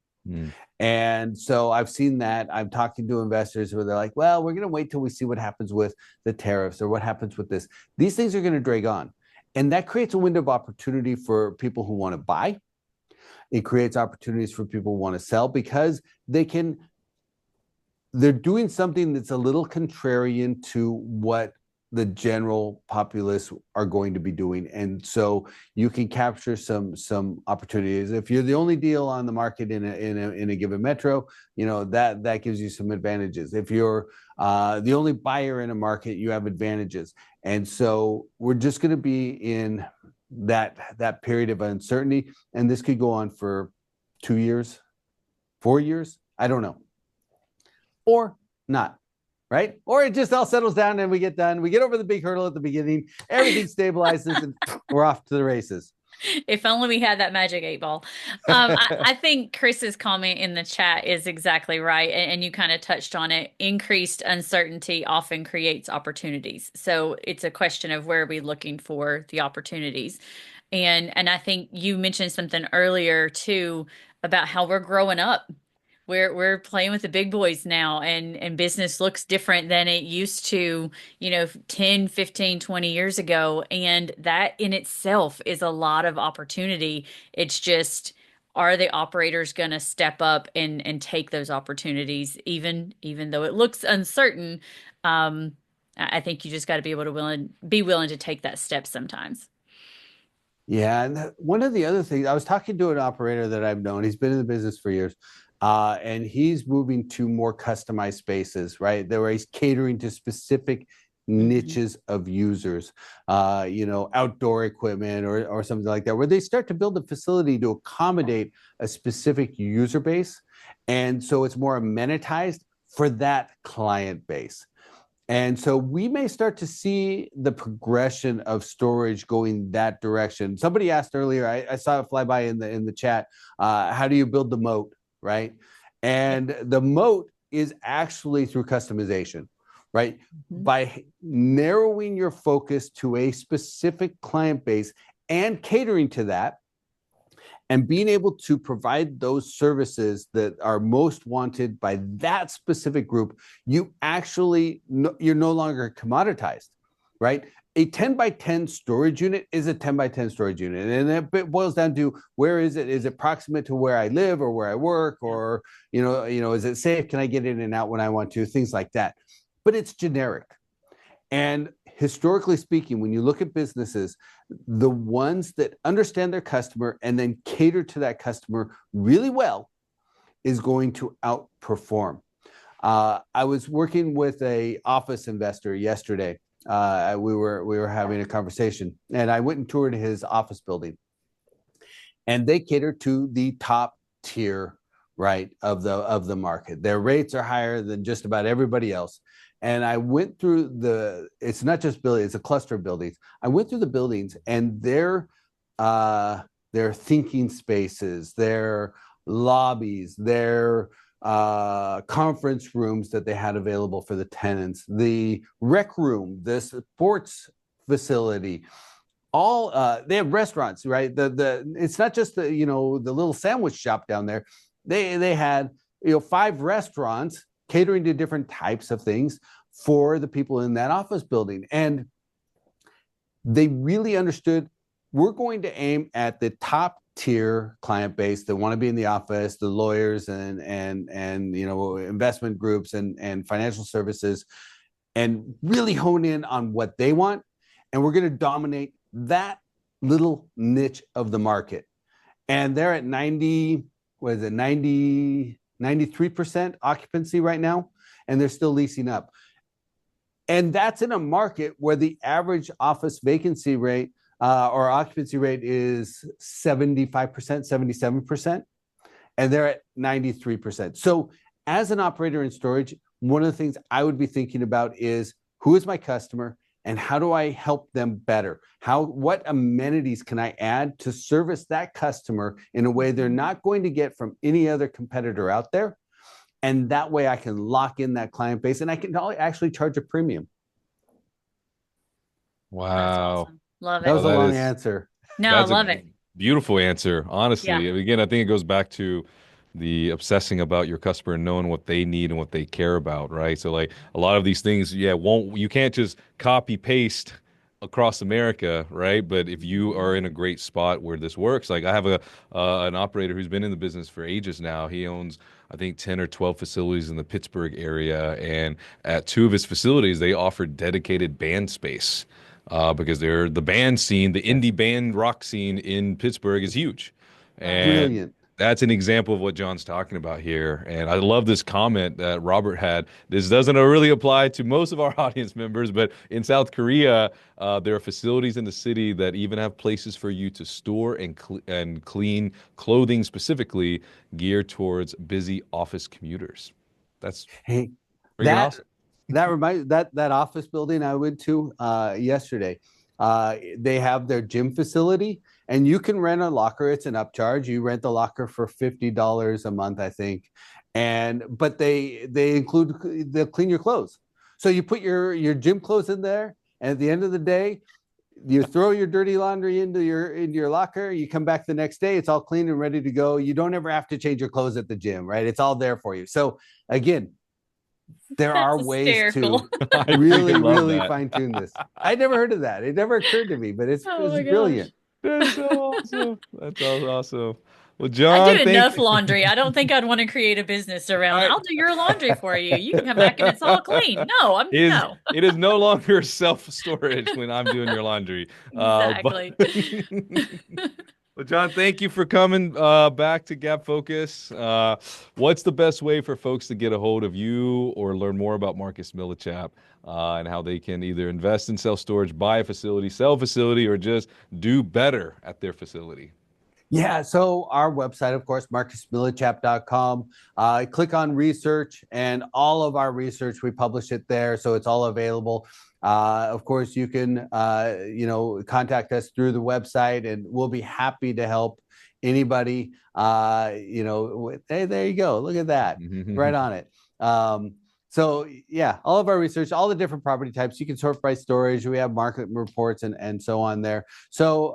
And so I've seen that. I'm talking to investors where they're like, well, we're going to wait till we see what happens with the tariffs or what happens with this. These things are going to drag on. And that creates a window of opportunity for people who want to buy. It creates opportunities for people who want to sell, because they're doing something that's a little contrarian to what the general populace are going to be doing. And so you can capture some opportunities. If you're the only deal on the market in a given metro, that gives you some advantages. If you're the only buyer in a market, you have advantages. And so we're just going to be in that period of uncertainty. And this could go on for 2 years, 4 years, I don't know, or not. Right? Or it just all settles down and we get done. We get over the big hurdle at the beginning. Everything stabilizes and we're off to the races. If only we had that magic 8 ball. I think Chris's comment in the chat is exactly right. And you kind of touched on it. Increased uncertainty often creates opportunities. So it's a question of where are we looking for the opportunities. And I think you mentioned something earlier too about how we're growing up. We're playing with the big boys now, and business looks different than it used to, 10, 15, 20 years ago. And that in itself is a lot of opportunity. It's just, are the operators going to step up and take those opportunities, even though it looks uncertain? I think you just got to be able to be willing to take that step sometimes. Yeah. And one of the other things, I was talking to an operator that I've known, he's been in the business for years. And he's moving to more customized spaces, right? Where he's catering to specific niches of users, outdoor equipment or something like that, where they start to build a facility to accommodate a specific user base. And so it's more amenitized for that client base. And so we may start to see the progression of storage going that direction. Somebody asked earlier, I saw it fly by in the chat, how do you build the moat, right? And the moat is actually through customization, right? Mm-hmm. By narrowing your focus to a specific client base and catering to that, and being able to provide those services that are most wanted by that specific group, you actually, you're no longer commoditized, right? A 10 by 10 storage unit is a 10 by 10 storage unit. And it boils down to, where is it? Is it proximate to where I live or where I work? Or, is it safe? Can I get in and out when I want to? Things like that. But it's generic. And historically speaking, when you look at businesses, the ones that understand their customer and then cater to that customer really well is going to outperform. I was working with a office investor yesterday. We were having a conversation, and I went and toured his office building, and they cater to the top tier, right, of the market. Their rates are higher than just about everybody else. And I went through it's not just buildings, it's a cluster of buildings. I went through the buildings, and their thinking spaces, their lobbies, their conference rooms that they had available for the tenants, the rec room, the sports facility, all they have restaurants, right? It's not just the little sandwich shop down there. They had 5 restaurants catering to different types of things for the people in that office building. And they really understood, we're going to aim at the top tier client base that want to be in the office, the lawyers and investment groups and financial services, and really hone in on what they want. And we're going to dominate that little niche of the market. And they're at 93% occupancy right now, and they're still leasing up. And that's in a market where the average office vacancy rate or occupancy rate is 75%, 77%, and they're at 93%. So as an operator in storage, one of the things I would be thinking about is, who is my customer and how do I help them better? What amenities can I add to service that customer in a way they're not going to get from any other competitor out there? And that way I can lock in that client base, and I can actually charge a premium. Wow. That's awesome. Love it. That was a long answer. No, I love it. Beautiful answer, honestly. Yeah. Again, I think it goes back to the obsessing about your customer and knowing what they need and what they care about, right? So like a lot of these things, you can't just copy paste across America, right? But if you are in a great spot where this works, like I have an operator who's been in the business for ages now. He owns, I think, 10 or 12 facilities in the Pittsburgh area, and at 2 of his facilities, they offer dedicated band space. Because they're the band scene, the indie band rock scene in Pittsburgh is huge. And Brilliant. that's an example of what John's talking about here. And I love this comment that Robert had. This doesn't really apply to most of our audience members, but in South Korea, there are facilities in the city that even have places for you to store and clean clothing specifically geared towards busy office commuters. That's Hey, freaking awesome. that reminds that office building I went to yesterday. They have their gym facility, and you can rent a locker. It's an upcharge. You rent the locker for $50 a month, I think, but they they'll clean your clothes. So you put your gym clothes in there, and at the end of the day, you throw your dirty laundry into your locker. You come back the next day, it's all clean and ready to go. You don't ever have to change your clothes at the gym, right? It's all there for you. So again, there are ways to really fine tune this. I never heard of that. It never occurred to me, but it's brilliant. That's so awesome. That's all awesome. Well, I John, do enough laundry. I don't think I'd want to create a business around. I'll do your laundry for you. You can come back and it's all clean. No, no. It is no longer self-storage when I'm doing your laundry. Exactly. Well, John, thank you for coming back to Gabfocus. What's the best way for folks to get a hold of you or learn more about Marcus Millichap and how they can either invest in self-storage, buy a facility, sell a facility, or just do better at their facility? Yeah, so our website, of course, marcusmillichap.com. Click on research, and all of our research, we publish it there, so it's all available. Of course, you can, contact us through the website, and we'll be happy to help anybody. Hey, there you go. Look at that, right on it. So yeah, all of our research, all the different property types, you can sort by storage. We have market reports and so on there. So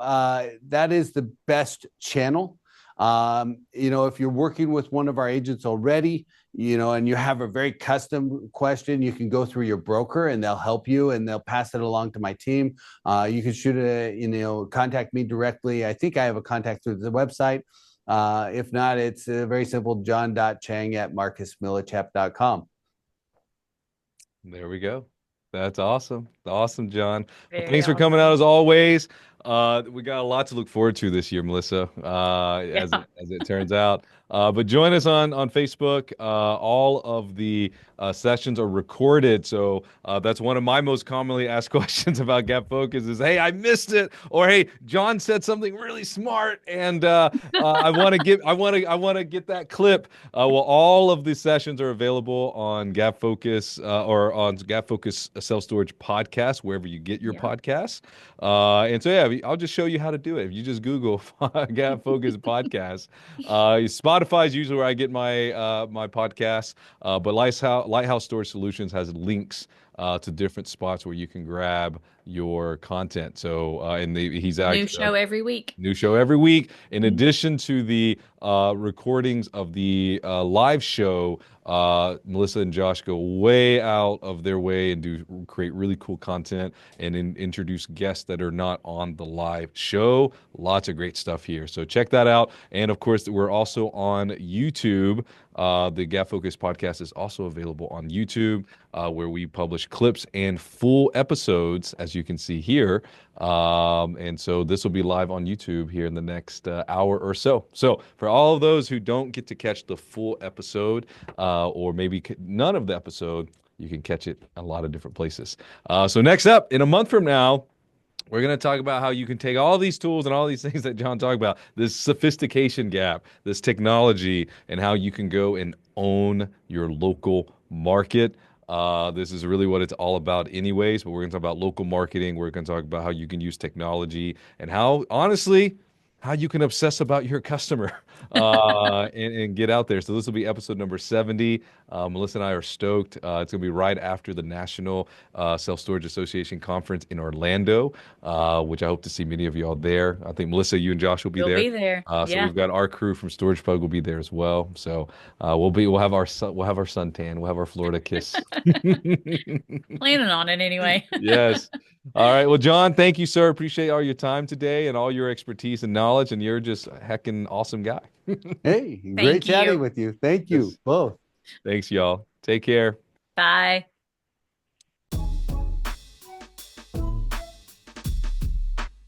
that is the best channel. If you're working with one of our agents already, and you have a very custom question, you can go through your broker and they'll help you and they'll pass it along to my team. You can contact me directly. I think I have a contact through the website. If not, it's very simple, john.chang@marcusmillichap.com. There we go. That's awesome. Awesome, John. Well, Very thanks for coming out awesome. as always. We got a lot to look forward to this year, Melissa, Yeah. as it turns out. But join us on Facebook. All of the sessions are recorded, so that's one of my most commonly asked questions about Gabfocus is, "Hey, I missed it," or "Hey, John said something really smart, and I want to get that clip." Well, all of the sessions are available on Gabfocus or on Gabfocus Self Storage Podcast, wherever you get your Yeah. podcasts. And so, yeah, I'll just show you how to do it. If you just Google Gabfocus Podcast, Spotify is usually where I get my podcasts, but Lighthouse Storage Solutions has links to different spots where you can grab your content. So, he's New actually show every week. new show every week. In Mhm. addition to the recordings of the live show, Melissa and Josh go way out of their way and create really cool content and introduce guests that are not on the live show. Lots of great stuff here. So check that out. And of course, we're also on YouTube. The Gabfocus podcast is also available on YouTube, where we publish clips and full episodes, as you can see here. And so this will be live on YouTube here in the next hour or so. So for all of those who don't get to catch the full episode, or maybe none of the episode, you can catch it a lot of different places. So next up, in a month from now, we're going to talk about how you can take all these tools and all these things that John talked about, this sophistication gap, this technology, and how you can go and own your local market. This is really what it's all about anyways, but we're going to talk about local marketing. We're going to talk about how you can use technology and how, honestly, how you can obsess about your customer and get out there. So this will be episode number 70. Melissa and I are stoked. It's going to be right after the National Self-Storage Association Conference in Orlando, which I hope to see many of y'all there. I think, Melissa, you and Josh will be We'll there. be there. So Yeah. we've got our crew from Storage Pug will be there as well. So we'll have our suntan, we'll have our Florida kiss. Planning on it anyway. Yes. All right. Well, John, thank you, sir. Appreciate all your time today and all your expertise and knowledge. And you're just a heckin' awesome guy. Hey, great Thank chatting you. with you. Thank you Yes. both. Thanks, y'all. Take care. Bye.